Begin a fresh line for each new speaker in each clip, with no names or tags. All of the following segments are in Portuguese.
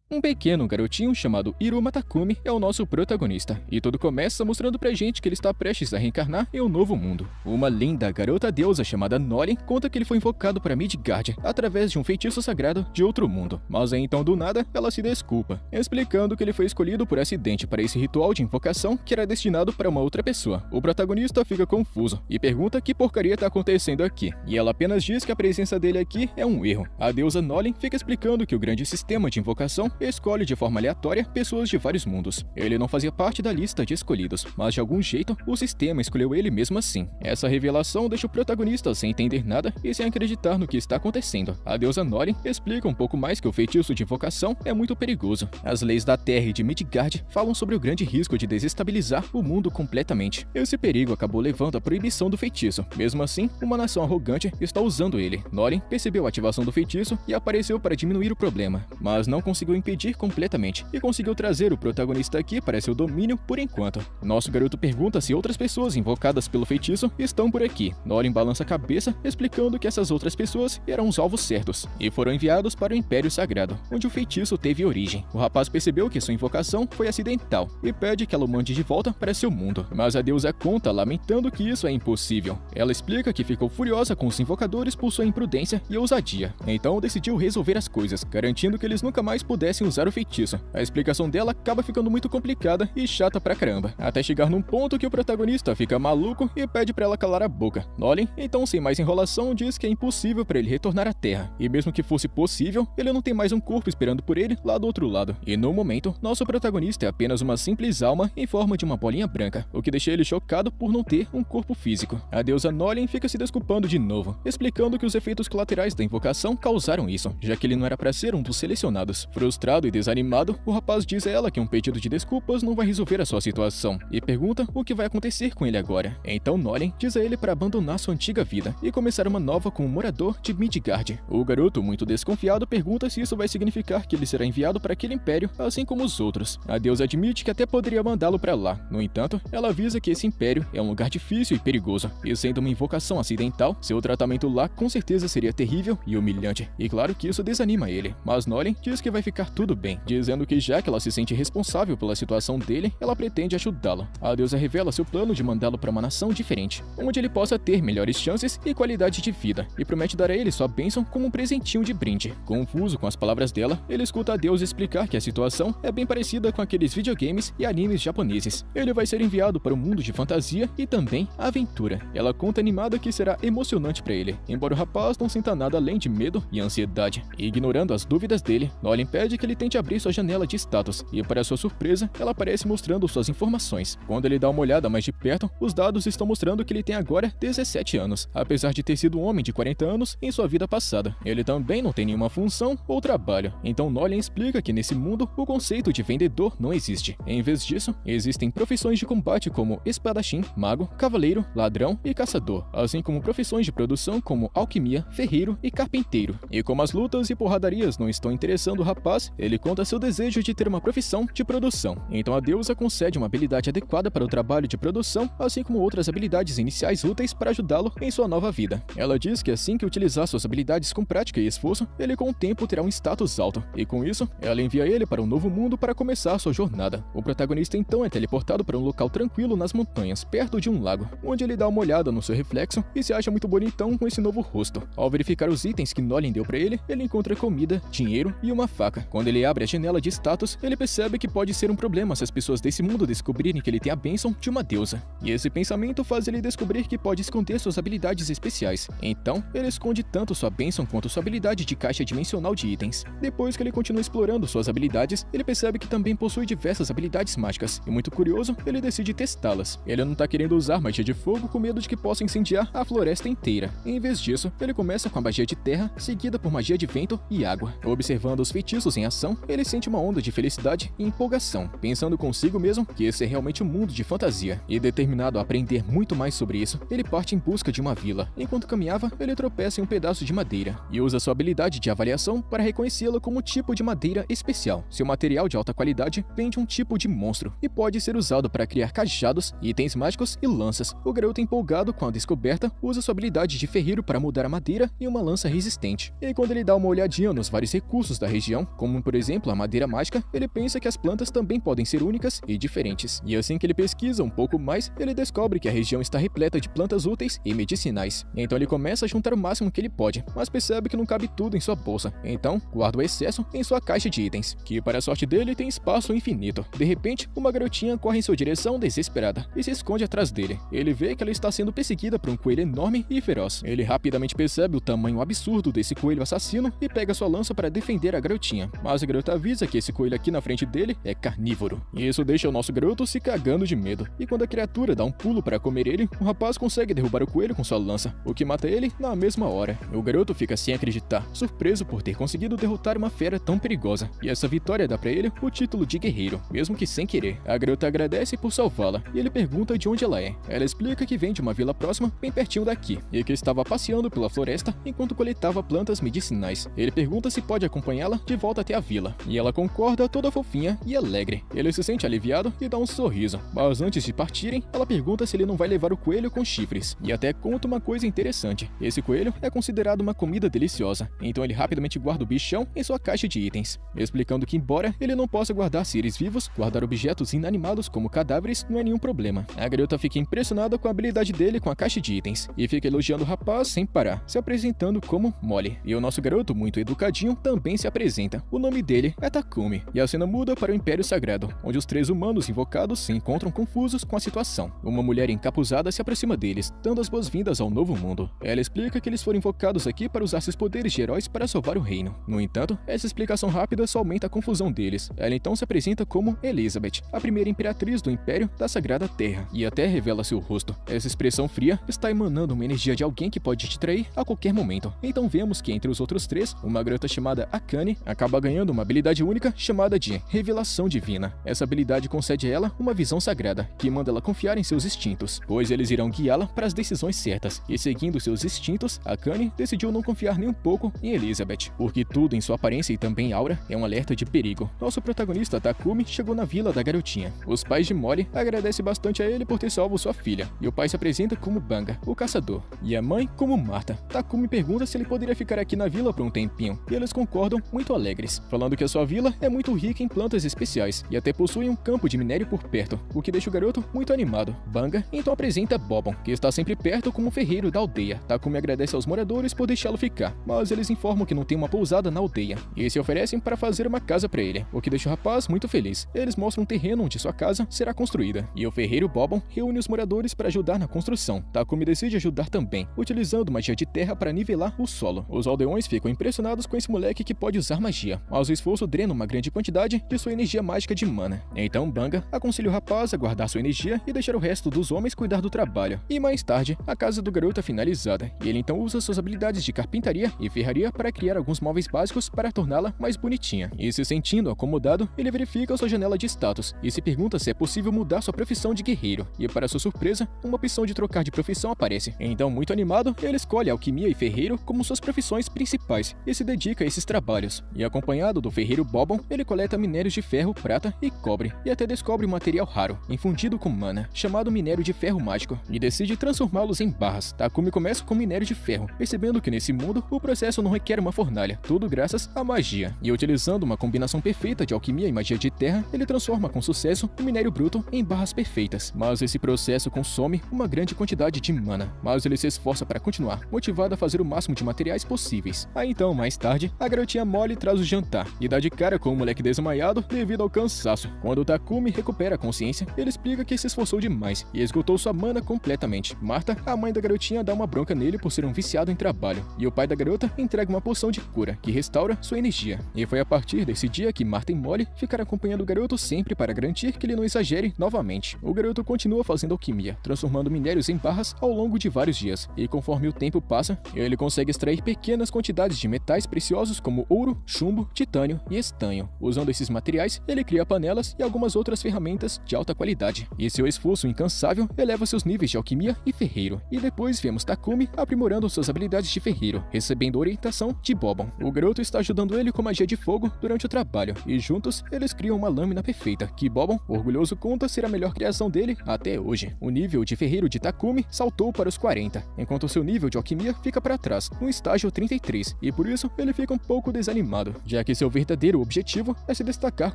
Um pequeno garotinho chamado Iruma Takumi é o nosso protagonista, e tudo começa mostrando pra gente que ele está prestes a reencarnar em um novo mundo. Uma linda garota deusa chamada Nolin conta que ele foi invocado para Midgard através de um feitiço sagrado de outro mundo, mas aí então do nada ela se desculpa, explicando que ele foi escolhido por acidente para esse ritual de invocação que era destinado para uma outra pessoa. O protagonista fica confuso e pergunta que porcaria está acontecendo aqui, e ela apenas diz que a presença dele aqui é um erro. A deusa Nolin fica explicando que o grande sistema de invocação escolhe de forma aleatória pessoas de vários mundos. Ele não fazia parte da lista de escolhidos, mas de algum jeito o sistema escolheu ele mesmo assim. Essa revelação deixa o protagonista sem entender nada e sem acreditar no que está acontecendo. A deusa Nolin explica um pouco mais que o feitiço de invocação é muito perigoso. As leis da Terra e de Midgard falam sobre o grande risco de desestabilizar o mundo completamente. Esse perigo acabou levando à proibição do feitiço. Mesmo assim, uma nação arrogante está usando ele. Nolin percebeu a ativação do feitiço e apareceu para diminuir o problema, mas não conseguiu impedir completamente e conseguiu trazer o protagonista aqui para seu domínio por enquanto. Nosso garoto pergunta se outras pessoas invocadas pelo feitiço estão por aqui. Nolin balança a cabeça, explicando que essas outras pessoas eram os alvos certos e foram enviados para o Império Sagrado, onde o feitiço teve origem. O rapaz percebeu que sua invocação foi acidental e pede que ela o mande de volta para seu mundo, mas a deusa conta lamentando que isso é impossível. Ela explica que ficou furiosa com os invocadores por sua imprudência e ousadia, então decidiu resolver as coisas, garantindo que eles nunca mais pudessem usar o feitiço. A explicação dela acaba ficando muito complicada e chata pra caramba, até chegar num ponto que o protagonista fica maluco e pede pra ela calar a boca. Nolin, então sem mais enrolação, diz que é impossível pra ele retornar à Terra, e mesmo que fosse possível, ele não tem mais um corpo esperando por ele lá do outro lado. E no momento, nosso protagonista é apenas uma simples alma em forma de uma bolinha branca, o que deixa ele chocado por não ter um corpo físico. A deusa Nolin fica se desculpando de novo, explicando que os efeitos colaterais da invocação causaram isso, já que ele não era pra ser um dos selecionados. Frustrado e desanimado, o rapaz diz a ela que um pedido de desculpas não vai resolver a sua situação e pergunta o que vai acontecer com ele agora. Então Nolin diz a ele para abandonar sua antiga vida e começar uma nova como morador de Midgard. O garoto, muito desconfiado, pergunta se isso vai significar que ele será enviado para aquele império, assim como os outros. A deusa admite que até poderia mandá-lo para lá. No entanto, ela avisa que esse império é um lugar difícil e perigoso, e sendo uma invocação acidental, seu tratamento lá com certeza seria terrível e humilhante. E claro que isso desanima ele, mas Nolin diz que vai ficar tudo bem, dizendo que já que ela se sente responsável pela situação dele, ela pretende ajudá-lo. A deusa revela seu plano de mandá-lo para uma nação diferente, onde ele possa ter melhores chances e qualidade de vida, e promete dar a ele sua bênção como um presentinho de brinde. Confuso com as palavras dela, ele escuta a deusa explicar que a situação é bem parecida com aqueles videogames e animes japoneses. Ele vai ser enviado para um mundo de fantasia e também aventura. Ela conta animada que será emocionante para ele, embora o rapaz não sinta nada além de medo e ansiedade. E ignorando as dúvidas dele, Nolin pede que ele tente abrir sua janela de status, e para sua surpresa, ela aparece mostrando suas informações. Quando ele dá uma olhada mais de perto, os dados estão mostrando que ele tem agora 17 anos, apesar de ter sido um homem de 40 anos em sua vida passada. Ele também não tem nenhuma função ou trabalho, então Nolin explica que nesse mundo o conceito de vendedor não existe. Em vez disso, existem profissões de combate como espadachim, mago, cavaleiro, ladrão e caçador, assim como profissões de produção como alquimia, ferreiro e carpinteiro. E como as lutas e porradarias não estão interessando o rapaz, ele conta seu desejo de ter uma profissão de produção. Então a deusa concede uma habilidade adequada para o trabalho de produção, assim como outras habilidades iniciais úteis para ajudá-lo em sua nova vida. Ela diz que assim que utilizar suas habilidades com prática e esforço, ele com o tempo terá um status alto, e com isso, ela envia ele para um novo mundo para começar sua jornada. O protagonista então é teleportado para um local tranquilo nas montanhas, perto de um lago, onde ele dá uma olhada no seu reflexo e se acha muito bonitão com esse novo rosto. Ao verificar os itens que Nolin deu para ele encontra comida, dinheiro e uma faca. Quando ele abre a janela de status, ele percebe que pode ser um problema se as pessoas desse mundo descobrirem que ele tem a bênção de uma deusa. E esse pensamento faz ele descobrir que pode esconder suas habilidades especiais. Então, ele esconde tanto sua bênção quanto sua habilidade de caixa dimensional de itens. Depois que ele continua explorando suas habilidades, ele percebe que também possui diversas habilidades mágicas, e muito curioso, ele decide testá-las. Ele não tá querendo usar magia de fogo com medo de que possa incendiar a floresta inteira. Em vez disso, ele começa com a magia de terra, seguida por magia de vento e água. Observando os feitiços em ação, ele sente uma onda de felicidade e empolgação, pensando consigo mesmo que esse é realmente um mundo de fantasia. E determinado a aprender muito mais sobre isso, ele parte em busca de uma vila. Enquanto caminhava, ele tropeça em um pedaço de madeira e usa sua habilidade de avaliação para reconhecê-la como tipo de madeira especial. Seu material de alta qualidade vem de um tipo de monstro e pode ser usado para criar cajados, itens mágicos e lanças. O garoto, empolgado com a descoberta, usa sua habilidade de ferreiro para mudar a madeira em uma lança resistente. E quando ele dá uma olhadinha nos vários recursos da região, como como por exemplo a madeira mágica, ele pensa que as plantas também podem ser únicas e diferentes. E assim que ele pesquisa um pouco mais, ele descobre que a região está repleta de plantas úteis e medicinais. Então ele começa a juntar o máximo que ele pode, mas percebe que não cabe tudo em sua bolsa. Então guarda o excesso em sua caixa de itens, que para a sorte dele tem espaço infinito. De repente, uma garotinha corre em sua direção desesperada e se esconde atrás dele. Ele vê que ela está sendo perseguida por um coelho enorme e feroz. Ele rapidamente percebe o tamanho absurdo desse coelho assassino e pega sua lança para defender a garotinha. Mas a garota avisa que esse coelho aqui na frente dele é carnívoro. E isso deixa o nosso garoto se cagando de medo. E quando a criatura dá um pulo para comer ele, o rapaz consegue derrubar o coelho com sua lança, o que mata ele na mesma hora. O garoto fica sem acreditar, surpreso por ter conseguido derrotar uma fera tão perigosa. E essa vitória dá para ele o título de guerreiro, mesmo que sem querer. A garota agradece por salvá-la e ele pergunta de onde ela é. Ela explica que vem de uma vila próxima, bem pertinho daqui, e que estava passeando pela floresta enquanto coletava plantas medicinais. Ele pergunta se pode acompanhá-la de volta até a vila, e ela concorda toda fofinha e alegre. Ele se sente aliviado e dá um sorriso, mas antes de partirem, ela pergunta se ele não vai levar o coelho com chifres, e até conta uma coisa interessante. Esse coelho é considerado uma comida deliciosa, então ele rapidamente guarda o bichão em sua caixa de itens, explicando que embora ele não possa guardar seres vivos, guardar objetos inanimados como cadáveres não é nenhum problema. A garota fica impressionada com a habilidade dele com a caixa de itens, e fica elogiando o rapaz sem parar, se apresentando como Molly. E o nosso garoto, muito educadinho, também se apresenta. O nome dele é Takumi, e a cena muda para o Império Sagrado, onde os 3 humanos invocados se encontram confusos com a situação. Uma mulher encapuzada se aproxima deles, dando as boas-vindas ao novo mundo. Ela explica que eles foram invocados aqui para usar seus poderes de heróis para salvar o reino. No entanto, essa explicação rápida só aumenta a confusão deles. Ela então se apresenta como Elizabeth, a primeira imperatriz do Império da Sagrada Terra, e até revela seu rosto. Essa expressão fria está emanando uma energia de alguém que pode te trair a qualquer momento. Então vemos que entre os outros 3, uma garota chamada Akane acaba ganhando uma habilidade única chamada de Revelação Divina. Essa habilidade concede a ela uma visão sagrada, que manda ela confiar em seus instintos, pois eles irão guiá-la para as decisões certas. E seguindo seus instintos, Akane decidiu não confiar nem um pouco em Elizabeth, porque tudo em sua aparência e também aura é um alerta de perigo. Nosso protagonista Takumi chegou na vila da garotinha. Os pais de Molly agradecem bastante a ele por ter salvo sua filha, e o pai se apresenta como Banga, o caçador, e a mãe como Marta. Takumi pergunta se ele poderia ficar aqui na vila por um tempinho, e eles concordam muito alegres, falando que a sua vila é muito rica em plantas especiais, e até possui um campo de minério por perto, o que deixa o garoto muito animado. Banga então apresenta Bobon, que está sempre perto como ferreiro da aldeia. Takumi agradece aos moradores por deixá-lo ficar, mas eles informam que não tem uma pousada na aldeia, e se oferecem para fazer uma casa para ele, o que deixa o rapaz muito feliz. Eles mostram um terreno onde sua casa será construída, e o ferreiro Bobon reúne os moradores para ajudar na construção. Takumi decide ajudar também, utilizando magia de terra para nivelar o solo. Os aldeões ficam impressionados com esse moleque que pode usar magia, mas o esforço drena uma grande quantidade de sua energia mágica de mana. Então Banga aconselha o rapaz a guardar sua energia e deixar o resto dos homens cuidar do trabalho. E mais tarde, a casa do garoto é finalizada, e ele então usa suas habilidades de carpintaria e ferraria para criar alguns móveis básicos para torná-la mais bonitinha. E se sentindo acomodado, ele verifica sua janela de status e se pergunta se é possível mudar sua profissão de guerreiro. E para sua surpresa, uma opção de trocar de profissão aparece. Então, muito animado, ele escolhe alquimia e ferreiro como suas profissões principais e se dedica a esses trabalhos. E acompanhado do ferreiro Bobon, ele coleta minérios de ferro, prata e cobre, e até descobre um material raro, infundido com mana, chamado minério de ferro mágico, e decide transformá-los em barras. Takumi começa com minério de ferro, percebendo que nesse mundo o processo não requer uma fornalha, tudo graças à magia. E utilizando uma combinação perfeita de alquimia e magia de terra, ele transforma com sucesso o minério bruto em barras perfeitas. Mas esse processo consome uma grande quantidade de mana, mas ele se esforça para continuar, motivado a fazer o máximo de materiais possíveis. Aí então, mais tarde, a garotinha Molly traz o jantar e dá de cara com o moleque desmaiado devido ao cansaço. Quando Takumi recupera a consciência, ele explica que se esforçou demais e esgotou sua mana completamente. Marta, a mãe da garotinha, dá uma bronca nele por ser um viciado em trabalho, e o pai da garota entrega uma poção de cura que restaura sua energia. E foi a partir desse dia que Marta e Molly ficaram acompanhando o garoto sempre para garantir que ele não exagere novamente. O garoto continua fazendo alquimia, transformando minérios em barras ao longo de vários dias, e conforme o tempo passa, ele consegue extrair pequenas quantidades de metais preciosos como ouro, chumbo, titânio e estanho. Usando esses materiais, ele cria panelas e algumas outras ferramentas de alta qualidade, e seu esforço incansável eleva seus níveis de alquimia e ferreiro. E depois vemos Takumi aprimorando suas habilidades de ferreiro, recebendo orientação de Bobon. O garoto está ajudando ele com magia de fogo durante o trabalho, e juntos eles criam uma lâmina perfeita, que Bobon, orgulhoso, conta ser a melhor criação dele até hoje. O nível de ferreiro de Takumi saltou para os 40, enquanto seu nível de alquimia fica para trás, no estágio 33, e por isso ele fica um pouco desanimado, já que seu verdadeiro objetivo é se destacar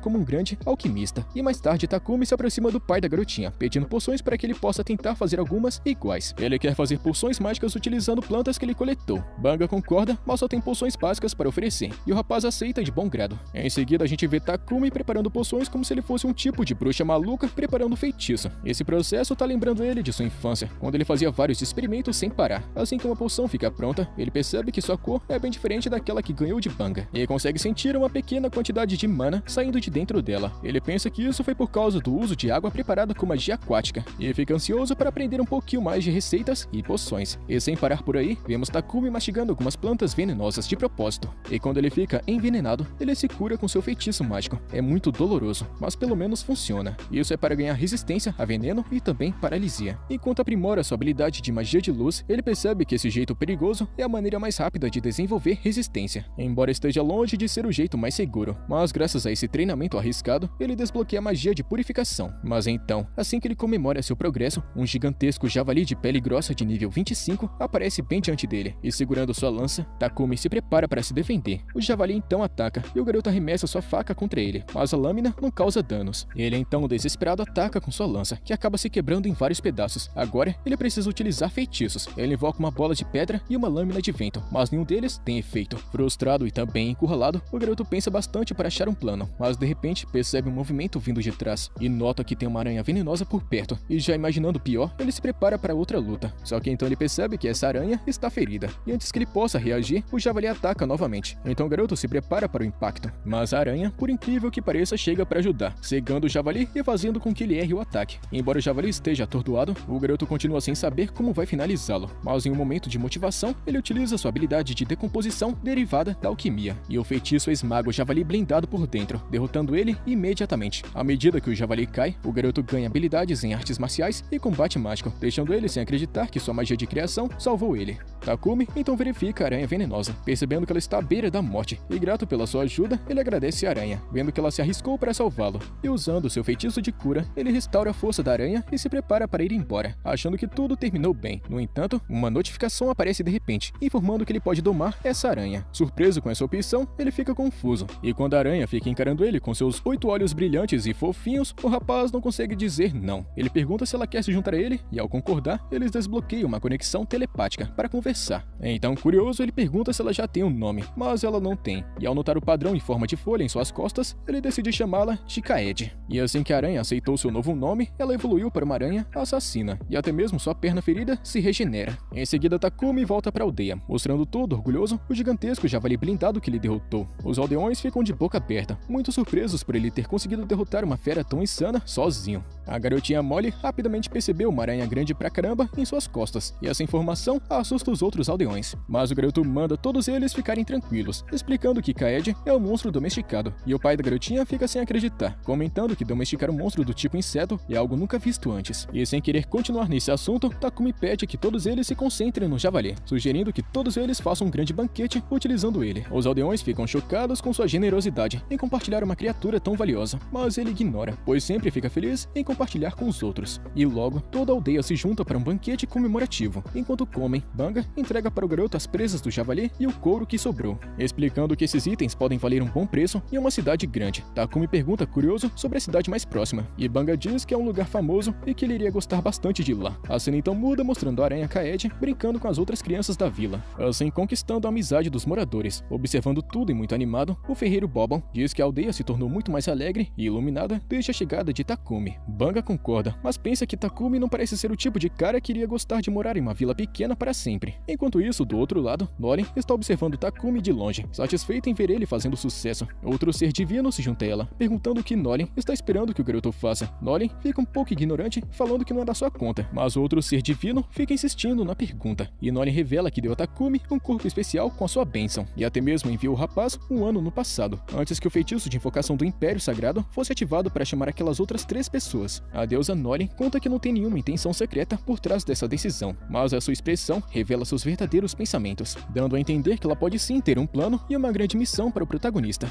como um grande alquimista. E mais tarde, Takumi se aproxima do pai da garotinha, pedindo poções para que ele possa tentar fazer algumas iguais. Ele quer fazer poções mágicas utilizando plantas que ele coletou. Banga concorda, mas só tem poções básicas para oferecer, e o rapaz aceita de bom grado. Em seguida, a gente vê Takumi preparando poções como se ele fosse um tipo de bruxa maluca preparando um feitiço. Esse processo tá lembrando ele de sua infância, quando ele fazia vários experimentos sem parar. Assim que uma poção fica pronta, ele percebe que sua cor é bem diferente daquela que ganhou de Banga, e consegue sentir uma pequena quantidade de mana saindo de dentro dela. Ele pensa que isso foi por causa do uso de água preparada com magia aquática, e fica ansioso para aprender um pouquinho mais de receitas e poções. E sem parar por aí, vemos Takumi mastigando algumas plantas venenosas de propósito, e quando ele fica envenenado, ele se cura com seu feitiço mágico. É muito doloroso, mas pelo menos funciona. Isso é para ganhar resistência a veneno e também paralisia. Enquanto aprimora sua habilidade de magia de luz, ele percebe que esse jeito perigoso é a maneira mais rápida de desenvolver resistência, embora esteja longe de ser o jeito mais seguro. Mas graças a esse treinamento arriscado, ele desbloqueia a magia de purificação. Mas então, assim que ele comemora seu progresso, um gigantesco javali de pele grossa de nível 25 aparece bem diante dele, e segurando sua lança, Takumi se prepara para se defender. O javali então ataca, e o garoto arremessa sua faca contra ele, mas a lâmina não causa danos. Ele então, desesperado, ataca com sua lança, que acaba se quebrando em vários pedaços. Agora, ele precisa utilizar feitiços. Ele invoca uma bola de pedra e uma lâmina de vento, mas nenhum deles tem efeito. Frustrado e também encurralado, o garoto pensa bastante para achar um plano, mas de repente percebe um movimento vindo de trás, e nota que tem uma aranha venenosa por perto, e já imaginando o pior, ele se prepara para outra luta. Só que então ele percebe que essa aranha está ferida, e antes que ele possa reagir, o javali ataca novamente. Então o garoto se prepara para o impacto, mas a aranha, por incrível que pareça, chega para ajudar, cegando o javali e fazendo com que ele erre o ataque. Embora o javali esteja atordoado, o garoto continua sem saber como vai finalizá-lo, mas em um momento de motivação, ele utiliza sua habilidade de decomposição derivada da alquimia, e o feitiço esmaga o javali blindado por dentro, derrotando ele imediatamente. À medida que o javali cai, o garoto ganha habilidades em artes marciais e combate mágico, deixando ele sem acreditar que sua magia de criação salvou ele. Takumi então verifica a aranha venenosa, percebendo que ela está à beira da morte, e grato pela sua ajuda, ele agradece a aranha, vendo que ela se arriscou para salvá-lo, e usando seu feitiço de cura, ele restaura a força da aranha e se prepara para ir embora, achando que tudo terminou bem. No entanto, uma notificação aparece de repente, informando que ele pode domar essa aranha. Surpreso com essa opção, ele fica confuso, e quando a aranha fica encarando ele com seus 8 olhos brilhantes e fofinhos, o rapaz não consegue dizer não. Ele pergunta se ela quer se juntar a ele, e ao concordar, eles desbloqueiam uma conexão telepática para conversar. Então, curioso, ele pergunta se ela já tem um nome, mas ela não tem, e ao notar o padrão em forma de folha em suas costas, ele decide chamá-la de Kaede. E assim que a aranha aceitou seu novo nome, ela evoluiu para uma aranha assassina, e até mesmo sua perna ferida se regenera. Em seguida, Takumi volta para a aldeia, mostrando todo orgulhoso o gigantesco javali blindado que ele derrotou. Os aldeões ficam de boca aberta, muito surpresos por ele ter conseguido derrotar uma fera tão insana sozinho. A garotinha Molly rapidamente percebeu uma aranha grande pra caramba em suas costas, e essa informação assusta os outros aldeões. Mas o garoto manda todos eles ficarem tranquilos, explicando que Kaede é um monstro domesticado, e o pai da garotinha fica sem acreditar, comentando que domesticar um monstro do tipo inseto é algo nunca visto antes. E sem querer continuar nesse assunto, Takumi pede que todos eles se concentrem no javali, sugerindo que todos eles façam um grande banquete utilizando ele. Os aldeões ficam chocados com sua generosidade em compartilhar uma criatura tão valiosa, mas ele ignora, pois sempre fica feliz em compartilhar com os outros. E logo, toda a aldeia se junta para um banquete comemorativo. Enquanto comem, Banga entrega para o garoto as presas do javali e o couro que sobrou, explicando que esses itens podem valer um bom preço em uma cidade grande. Takumi pergunta curioso sobre a cidade mais próxima, e Banga diz que é um lugar famoso e que ele iria gostar bastante de ir lá. A cena então muda, mostrando a aranha Kaede brincando com as outras crianças da vila, assim conquistando a amizade dos moradores. Observando tudo e muito animado, o ferreiro Bobon diz que a aldeia se tornou muito mais alegre e iluminada desde a chegada de Takumi. Banga concorda, mas pensa que Takumi não parece ser o tipo de cara que iria gostar de morar em uma vila pequena para sempre. Enquanto isso, do outro lado, Norin está observando Takumi de longe, satisfeita em ver ele fazendo sucesso. Outro ser divino se junta a ela, perguntando o que Norin está esperando que o garoto faça. Norin fica um pouco ignorante, falando que não é da sua conta, mas o outro ser divino fica insistindo na pergunta, e Norin revela que deu a Takumi um corpo especial com a sua bênção, e até mesmo enviou o rapaz um ano no passado, antes que o feitiço de invocação do Império Sagrado fosse ativado para chamar aquelas outras 3 pessoas. A deusa Norin conta que não tem nenhuma intenção secreta por trás dessa decisão, mas a sua expressão revela seus verdadeiros pensamentos, dando a entender que ela pode sim ter um plano e uma grande missão para o protagonista.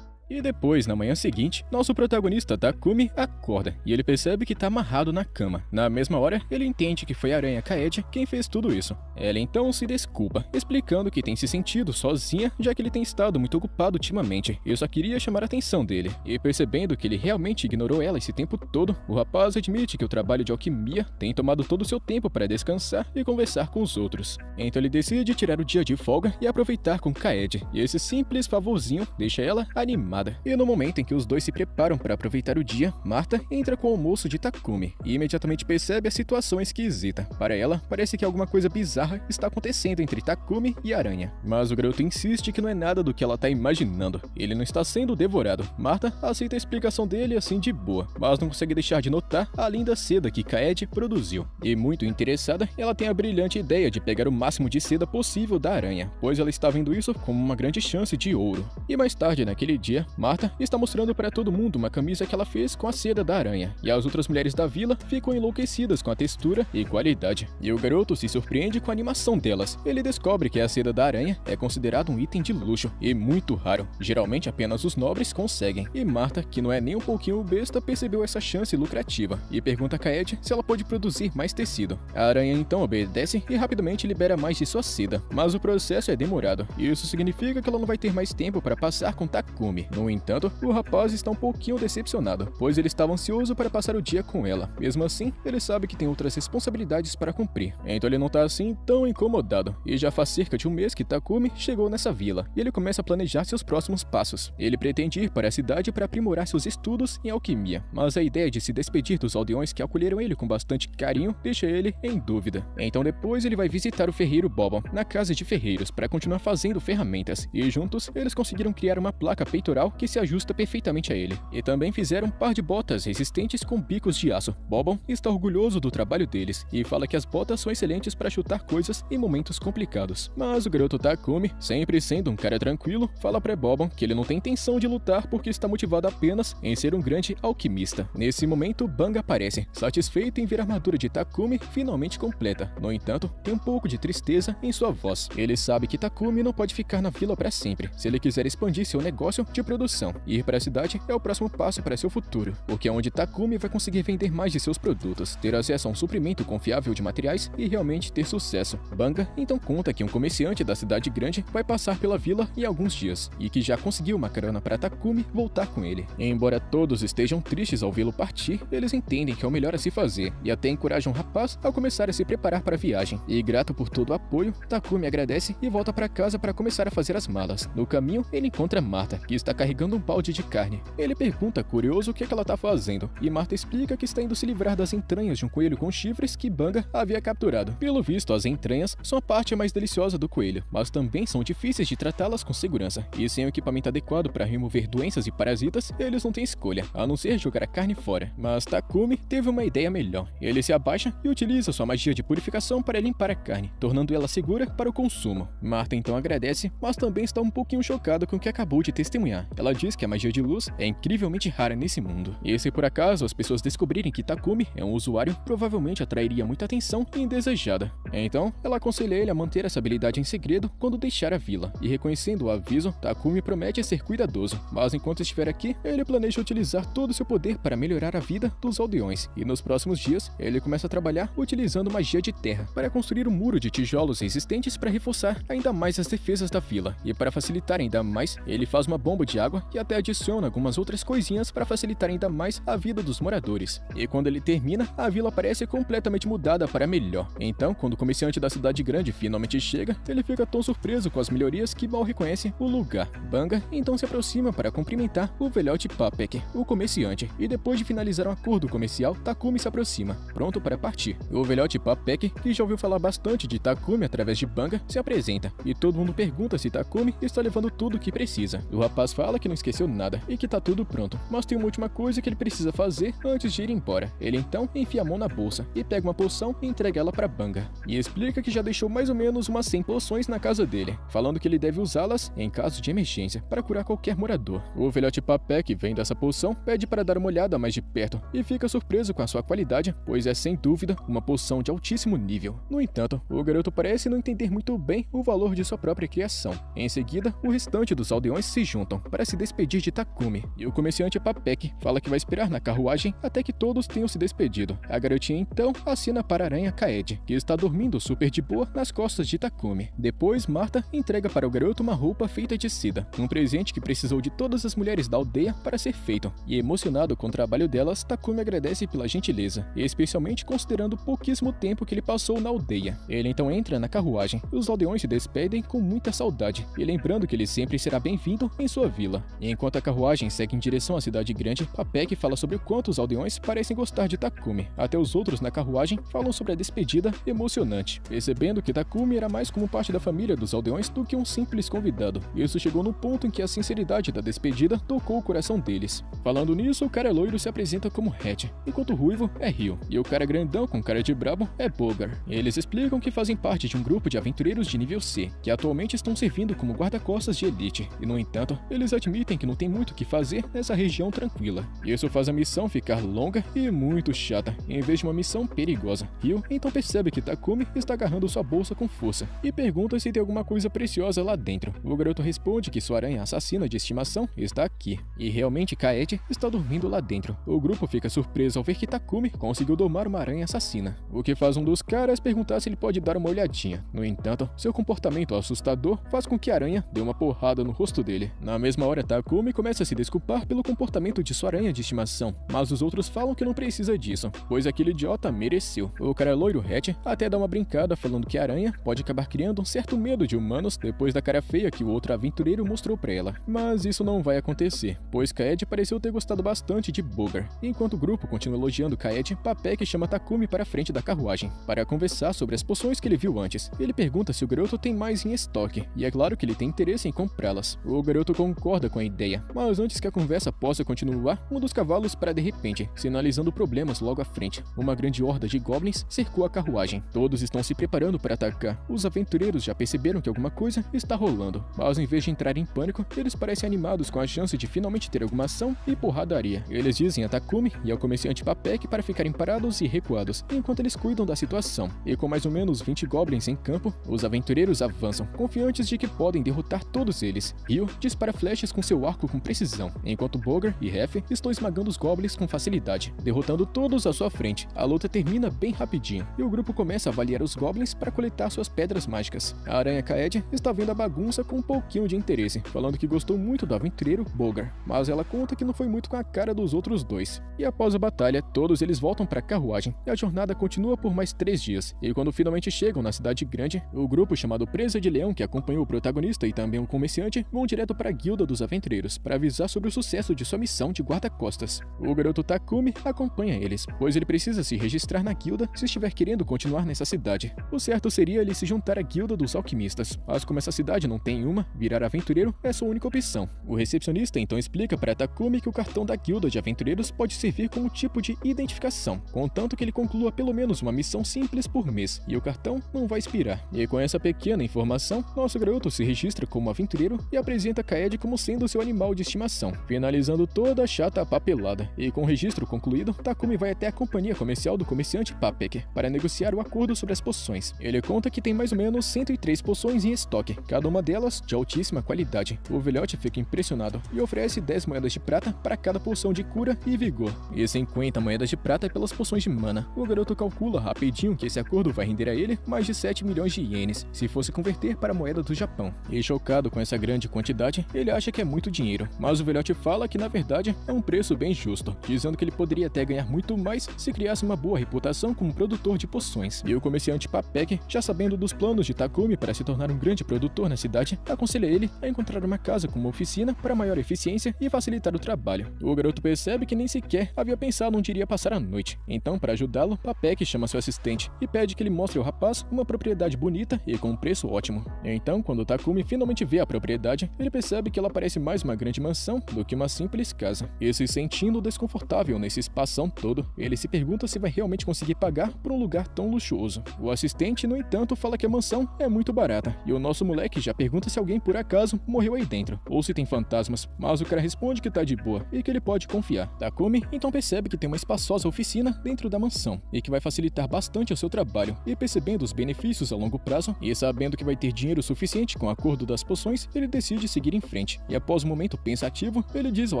E depois, na manhã seguinte, nosso protagonista Takumi acorda e ele percebe que tá amarrado na cama. Na mesma hora, ele entende que foi a aranha Kaede quem fez tudo isso. Ela então se desculpa, explicando que tem se sentido sozinha, já que ele tem estado muito ocupado ultimamente e só queria chamar a atenção dele. E percebendo que ele realmente ignorou ela esse tempo todo, o rapaz admite que o trabalho de alquimia tem tomado todo o seu tempo para descansar e conversar com os outros. Então ele decide tirar o dia de folga e aproveitar com Kaede, e esse simples favorzinho deixa ela animada. E no momento em que os dois se preparam para aproveitar o dia, Marta entra com o almoço de Takumi e imediatamente percebe a situação esquisita. Para ela, parece que alguma coisa bizarra está acontecendo entre Takumi e a aranha. Mas o garoto insiste que não é nada do que ela está imaginando. Ele não está sendo devorado. Marta aceita a explicação dele assim de boa, mas não consegue deixar de notar a linda seda que Kaede produziu. E muito interessada, ela tem a brilhante ideia de pegar o máximo de seda possível da aranha, pois ela está vendo isso como uma grande chance de ouro. E mais tarde naquele dia, Marta está mostrando para todo mundo uma camisa que ela fez com a seda da aranha, e as outras mulheres da vila ficam enlouquecidas com a textura e qualidade. E o garoto se surpreende com a animação delas. Ele descobre que a seda da aranha é considerado um item de luxo e muito raro. Geralmente apenas os nobres conseguem. E Marta, que não é nem um pouquinho besta, percebeu essa chance lucrativa e pergunta a Kaede se ela pode produzir mais tecido. A aranha então obedece e rapidamente libera mais de sua seda, mas o processo é demorado. Isso significa que ela não vai ter mais tempo para passar com Takumi. No entanto, o rapaz está um pouquinho decepcionado, pois ele estava ansioso para passar o dia com ela. Mesmo assim, ele sabe que tem outras responsabilidades para cumprir, então ele não está assim tão incomodado. E já faz cerca de um mês que Takumi chegou nessa vila, e ele começa a planejar seus próximos passos. Ele pretende ir para a cidade para aprimorar seus estudos em alquimia, mas a ideia de se despedir dos aldeões que acolheram ele com bastante carinho deixa ele em dúvida. Então depois ele vai visitar o ferreiro Bobon na casa de ferreiros para continuar fazendo ferramentas, e juntos eles conseguiram criar uma placa peitoral que se ajusta perfeitamente a ele. E também fizeram um par de botas resistentes com bicos de aço. Bobon está orgulhoso do trabalho deles e fala que as botas são excelentes para chutar coisas em momentos complicados. Mas o garoto Takumi, sempre sendo um cara tranquilo, fala para Bobon que ele não tem intenção de lutar porque está motivado apenas em ser um grande alquimista. Nesse momento, Banga aparece, satisfeito em ver a armadura de Takumi finalmente completa. No entanto, tem um pouco de tristeza em sua voz. Ele sabe que Takumi não pode ficar na vila para sempre. Se ele quiser expandir seu negócio de produção, ir para a cidade é o próximo passo para seu futuro, porque é onde Takumi vai conseguir vender mais de seus produtos, ter acesso a um suprimento confiável de materiais e realmente ter sucesso. Banga então conta que um comerciante da cidade grande vai passar pela vila em alguns dias e que já conseguiu uma carona para Takumi voltar com ele. E embora todos estejam tristes ao vê-lo partir, eles entendem que é o melhor a se fazer e até encorajam o rapaz a começar a se preparar para a viagem. E grato por todo o apoio, Takumi agradece e volta para casa para começar a fazer as malas. No caminho, ele encontra Marta, que está carregando um balde de carne. Ele pergunta curioso o que ela está fazendo, e Marta explica que está indo se livrar das entranhas de um coelho com chifres que Banga havia capturado. Pelo visto, as entranhas são a parte mais deliciosa do coelho, mas também são difíceis de tratá-las com segurança, e sem o equipamento adequado para remover doenças e parasitas, eles não têm escolha, a não ser jogar a carne fora. Mas Takumi teve uma ideia melhor. Ele se abaixa e utiliza sua magia de purificação para limpar a carne, tornando ela segura para o consumo. Marta então agradece, mas também está um pouquinho chocada com o que acabou de testemunhar. Ela diz que a magia de luz é incrivelmente rara nesse mundo, e se por acaso as pessoas descobrirem que Takumi é um usuário, provavelmente atrairia muita atenção indesejada. Então, ela aconselha ele a manter essa habilidade em segredo quando deixar a vila, e reconhecendo o aviso, Takumi promete ser cuidadoso, mas enquanto estiver aqui, ele planeja utilizar todo o seu poder para melhorar a vida dos aldeões, e nos próximos dias, ele começa a trabalhar utilizando magia de terra para construir um muro de tijolos resistentes para reforçar ainda mais as defesas da vila, e para facilitar ainda mais, ele faz uma bomba de água e até adiciona algumas outras coisinhas para facilitar ainda mais a vida dos moradores. E quando ele termina, a vila parece completamente mudada para melhor. Então, quando o comerciante da cidade grande finalmente chega, ele fica tão surpreso com as melhorias que mal reconhece o lugar. Banga então se aproxima para cumprimentar o velhote Papek, o comerciante, e depois de finalizar um acordo comercial, Takumi se aproxima, pronto para partir. O velhote Papek, que já ouviu falar bastante de Takumi através de Banga, se apresenta, e todo mundo pergunta se Takumi está levando tudo o que precisa. O rapaz fala que não esqueceu nada e que tá tudo pronto, mas tem uma última coisa que ele precisa fazer antes de ir embora. Ele então enfia a mão na bolsa e pega uma poção e entrega ela para Banga, e explica que já deixou mais ou menos umas 100 poções na casa dele, falando que ele deve usá-las em caso de emergência para curar qualquer morador. O velhote Papek, vendo essa poção, pede para dar uma olhada mais de perto e fica surpreso com a sua qualidade, pois é sem dúvida uma poção de altíssimo nível. No entanto, o garoto parece não entender muito bem o valor de sua própria criação. Em seguida, o restante dos aldeões se juntam para para se despedir de Takumi, e o comerciante Papek fala que vai esperar na carruagem até que todos tenham se despedido. A garotinha então acena para a aranha Kaede, que está dormindo super de boa nas costas de Takumi. Depois, Marta entrega para o garoto uma roupa feita de seda, um presente que precisou de todas as mulheres da aldeia para ser feito, e emocionado com o trabalho delas, Takumi agradece pela gentileza, especialmente considerando o pouquíssimo tempo que ele passou na aldeia. Ele então entra na carruagem, e os aldeões se despedem com muita saudade, e lembrando que ele sempre será bem-vindo em sua vila. E enquanto a carruagem segue em direção à cidade grande, Papek fala sobre o quanto os aldeões parecem gostar de Takumi. Até os outros na carruagem falam sobre a despedida emocionante, percebendo que Takumi era mais como parte da família dos aldeões do que um simples convidado. Isso chegou no ponto em que a sinceridade da despedida tocou o coração deles. Falando nisso, o cara loiro se apresenta como Red, enquanto o ruivo é Ryo, e o cara grandão com cara de brabo é Bogar. Eles explicam que fazem parte de um grupo de aventureiros de nível C, que atualmente estão servindo como guarda-costas de elite, e no entanto, eles admitem que não tem muito o que fazer nessa região tranquila. Isso faz a missão ficar longa e muito chata, em vez de uma missão perigosa. Ryo então percebe que Takumi está agarrando sua bolsa com força, e pergunta se tem alguma coisa preciosa lá dentro. O garoto responde que sua aranha assassina de estimação está aqui, e realmente Kaede está dormindo lá dentro. O grupo fica surpreso ao ver que Takumi conseguiu domar uma aranha assassina, o que faz um dos caras perguntar se ele pode dar uma olhadinha. No entanto, seu comportamento assustador faz com que a aranha dê uma porrada no rosto dele. Na mesma hora, Takumi começa a se desculpar pelo comportamento de sua aranha de estimação, mas os outros falam que não precisa disso, pois aquele idiota mereceu. O cara loiro Hatch até dá uma brincada falando que a aranha pode acabar criando um certo medo de humanos depois da cara feia que o outro aventureiro mostrou pra ela. Mas isso não vai acontecer, pois Kaede pareceu ter gostado bastante de Bogar. Enquanto o grupo continua elogiando Kaede, Papek chama Takumi para a frente da carruagem, para conversar sobre as poções que ele viu antes. Ele pergunta se o garoto tem mais em estoque, e é claro que ele tem interesse em comprá-las. O garoto concorda com a ideia, mas antes que a conversa possa continuar, um dos cavalos para de repente, sinalizando problemas logo à frente. Uma grande horda de goblins cercou a carruagem. Todos estão se preparando para atacar. Os aventureiros já perceberam que alguma coisa está rolando, mas em vez de entrar em pânico, eles parecem animados com a chance de finalmente ter alguma ação e porradaria. Eles dizem a Takumi e ao comerciante Papek para ficarem parados e recuados, enquanto eles cuidam da situação. E com mais ou menos 20 goblins em campo, os aventureiros avançam, confiantes de que podem derrotar todos eles. Ryo dispara flechas com seu arco com precisão, enquanto Bogar e Hef estão esmagando os goblins com facilidade, derrotando todos à sua frente. A luta termina bem rapidinho, e o grupo começa a avaliar os goblins para coletar suas pedras mágicas. A aranha Kaede está vendo a bagunça com um pouquinho de interesse, falando que gostou muito do aventureiro Bogar, mas ela conta que não foi muito com a cara dos outros dois. E após a batalha, todos eles voltam para a carruagem, e a jornada continua por mais 3 dias. E quando finalmente chegam na cidade grande, o grupo chamado Presa de Leão, que acompanhou o protagonista e também um comerciante, vão direto para a guilda dos aventureiros para avisar sobre o sucesso de sua missão de guarda-costas. O garoto Takumi acompanha eles, pois ele precisa se registrar na guilda se estiver querendo continuar nessa cidade. O certo seria ele se juntar à guilda dos alquimistas, mas como essa cidade não tem uma, virar aventureiro é sua única opção. O recepcionista então explica para Takumi que o cartão da guilda de aventureiros pode servir como tipo de identificação, contanto que ele conclua pelo menos uma missão simples por mês, e o cartão não vai expirar. E com essa pequena informação, nosso garoto se registra como aventureiro e apresenta Kaede como sendo seu animal de estimação, finalizando toda a chata papelada. E com o registro concluído, Takumi vai até a companhia comercial do comerciante Papek para negociar o acordo sobre as poções. Ele conta que tem mais ou menos 103 poções em estoque, cada uma delas de altíssima qualidade. O velhote fica impressionado e oferece 10 moedas de prata para cada poção de cura e vigor, e 50 moedas de prata pelas poções de mana. O garoto calcula rapidinho que esse acordo vai render a ele mais de 7 milhões de ienes, se fosse converter para a moeda do Japão. E chocado com essa grande quantidade, ele acha que é muito dinheiro, mas o velhote fala que na verdade é um preço bem justo, dizendo que ele poderia até ganhar muito mais se criasse uma boa reputação como produtor de poções. E o comerciante Papek, já sabendo dos planos de Takumi para se tornar um grande produtor na cidade, aconselha ele a encontrar uma casa com uma oficina para maior eficiência e facilitar o trabalho. O garoto percebe que nem sequer havia pensado onde iria passar a noite, então para ajudá-lo, Papek chama seu assistente e pede que ele mostre ao rapaz uma propriedade bonita e com um preço ótimo. Então, quando Takumi finalmente vê a propriedade, ele percebe que ela parece mais uma grande mansão do que uma simples casa. E se sentindo desconfortável nesse espação todo, ele se pergunta se vai realmente conseguir pagar por um lugar tão luxuoso. O assistente, no entanto, fala que a mansão é muito barata, e o nosso moleque já pergunta se alguém por acaso morreu aí dentro, ou se tem fantasmas, mas o cara responde que tá de boa e que ele pode confiar. Takumi então percebe que tem uma espaçosa oficina dentro da mansão, e que vai facilitar bastante o seu trabalho, e percebendo os benefícios a longo prazo, e sabendo que vai ter dinheiro suficiente com o acordo das poções, ele decide seguir em frente. e após um momento pensativo, ele diz ao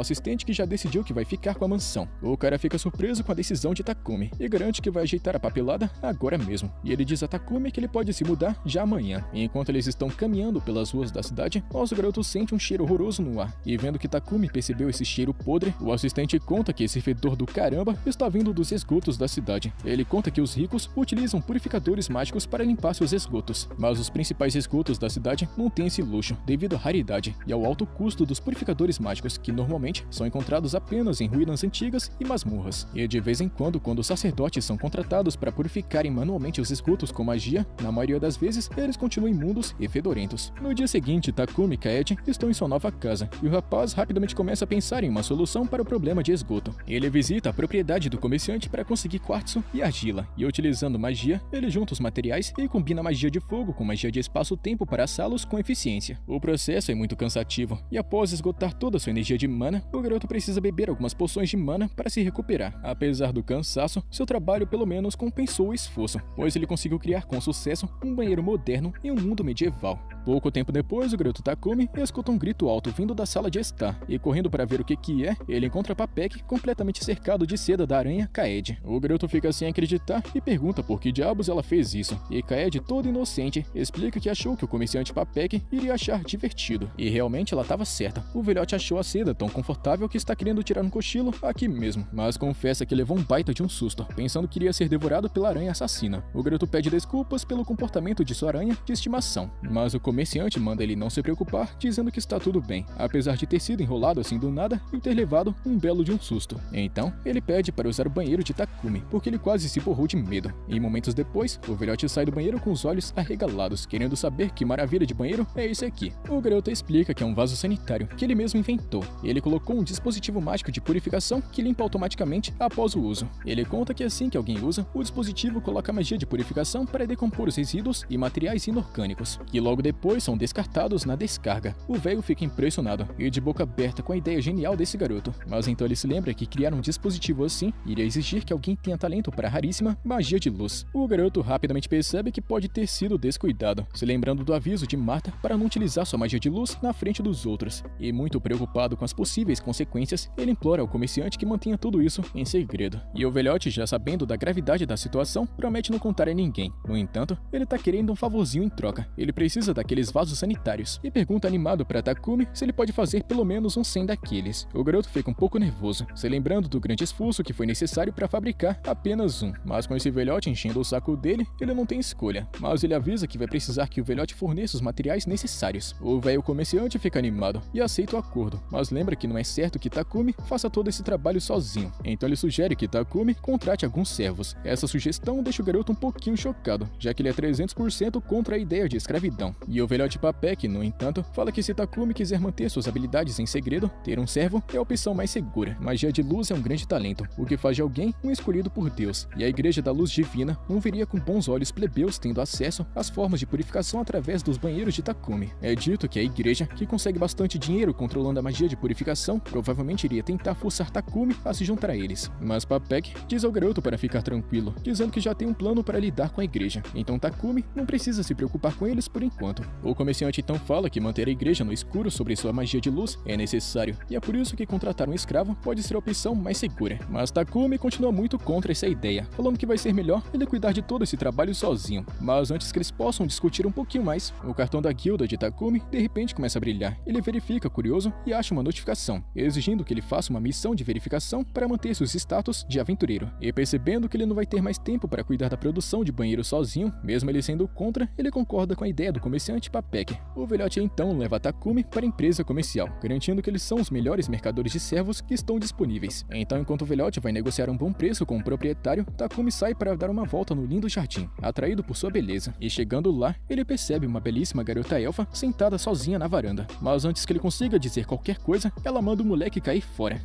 assistente que já decidiu que vai ficar com a mansão. O cara fica surpreso com a decisão de Takumi e garante que vai ajeitar a papelada agora mesmo. E ele diz a Takumi que ele pode se mudar já amanhã. E enquanto eles estão caminhando pelas ruas da cidade, nosso garoto sente um cheiro horroroso no ar. E vendo que Takumi percebeu esse cheiro podre, o assistente conta que esse fedor do caramba está vindo dos esgotos da cidade. Ele conta que os ricos utilizam purificadores mágicos para limpar seus esgotos, mas os principais esgotos da cidade não têm esse luxo devido à raridade e ao alto custo dos purificadores mágicos, que normalmente são encontrados apenas em ruínas antigas e masmorras. E de vez em quando os sacerdotes são contratados para purificarem manualmente os esgotos com magia, na maioria das vezes eles continuam imundos e fedorentos. No dia seguinte, Takumi e Kaede estão em sua nova casa, e o rapaz rapidamente começa a pensar em uma solução para o problema de esgoto. Ele visita a propriedade do comerciante para conseguir quartzo e argila, e utilizando magia, ele junta os materiais e combina magia de fogo com magia de espaço-tempo para assá-los com eficiência. O processo é muito cansativo, e após esgotar toda a sua energia de mana, o garoto precisa beber algumas poções de mana para se recuperar. Apesar do cansaço, seu trabalho pelo menos compensou o esforço, pois ele conseguiu criar com sucesso um banheiro moderno em um mundo medieval. Pouco tempo depois, o garoto Takumi escuta um grito alto vindo da sala de estar, e correndo para ver o que é, ele encontra Papek completamente cercado de seda da aranha Kaede. O garoto fica sem acreditar e pergunta por que diabos ela fez isso, e Kaede, todo inocente, explica que achou que o comerciante Papek iria achar divertido, e realmente ela estava certa. O velhote achou a seda tão confortável que está querendo tirar um cochilo aqui mesmo, mas confessa que levou um baita de um susto, pensando que iria ser devorado pela aranha assassina. O garoto pede desculpas pelo comportamento de sua aranha de estimação, mas o comerciante manda ele não se preocupar, dizendo que está tudo bem, apesar de ter sido enrolado assim do nada e ter levado um belo de um susto. Então, ele pede para usar o banheiro de Takumi, porque ele quase se borrou de medo. E momentos depois, o velhote sai do banheiro com os olhos arregalados, querendo saber que maravilha de banheiro é esse aqui. O garoto explica que é um vaso sanitário, que ele mesmo inventou, e ele colocou um dispositivo mágico de purificação que limpa automaticamente após o uso. Ele conta que assim que alguém usa, o dispositivo coloca magia de purificação para decompor os resíduos e materiais inorgânicos, que logo depois são descartados na descarga. O velho fica impressionado e de boca aberta com a ideia genial desse garoto, mas então ele se lembra que criar um dispositivo assim iria exigir que alguém tenha talento para a raríssima magia de luz. O garoto rapidamente percebe que pode ter sido descuidado, se lembrando do aviso de Marta para não utilizar sua magia de luz na frente dos outros, e muito preocupado com as possíveis consequências, ele implora ao comerciante que mantenha tudo isso em segredo. E o velhote, já sabendo da gravidade da situação, promete não contar a ninguém. No entanto, ele tá querendo um favorzinho em troca. Ele precisa daqueles vasos sanitários e pergunta animado para Takumi se ele pode fazer pelo menos uns 100 daqueles. O garoto fica um pouco nervoso, se lembrando do grande esforço que foi necessário para fabricar apenas um, mas com esse velhote enchendo o saco dele, ele não tem escolha, mas ele avisa que vai precisar que o velhote forneça os materiais necessários. O velho comerciante fica animado e aceita o acordo, mas lembra que não é certo que Takumi faça todo esse trabalho sozinho, então ele sugere que Takumi contrate alguns servos. Essa sugestão deixa o garoto um pouquinho chocado, já que ele é 300% contra a ideia de escravidão. E o velhote Papek, no entanto, fala que se Takumi quiser manter suas habilidades em segredo, ter um servo é a opção mais segura. Magia de luz é um grande talento, o que faz de alguém um escolhido por Deus, e a Igreja da Luz Divina não veria com bons olhos plebeus tendo acesso às formas de purificação através dos banheiros de Takumi. É dito que a igreja, que consegue bastante dinheiro controlando a magia de purificação, provavelmente iria tentar forçar Takumi a se juntar a eles, mas Papek diz ao garoto para ficar tranquilo, dizendo que já tem um plano para lidar com a igreja, então Takumi não precisa se preocupar com eles por enquanto. O comerciante então fala que manter a igreja no escuro sobre sua magia de luz é necessário, e é por isso que contratar um escravo pode ser a opção mais segura. Mas Takumi continua muito contra essa ideia, falando que vai ser melhor ele cuidar de todo esse trabalho sozinho. Mas antes que eles possam discutir um pouquinho mais, o cartão da guilda de Takumi de repente começa a brilhar. Ele verifica curioso e acha uma notificação, exigindo que ele faça uma missão de verificação para manter seus status de aventureiro. E percebendo que ele não vai ter mais tempo para cuidar da produção de banheiro sozinho, mesmo ele sendo contra, ele concorda com a ideia do comerciante Papek. O velhote então leva Takumi para a empresa comercial, garantindo que eles são os melhores mercadores de servos que estão disponíveis. Então, enquanto o velhote vai negociar um bom preço com o proprietário, Takumi sai para dar uma volta no lindo jardim, atraído por sua beleza. E chegando lá, ele percebe uma belíssima garota elfa sentada sozinha na varanda. Mas antes que ele consiga dizer qualquer coisa, ela manda o moleque cair fora.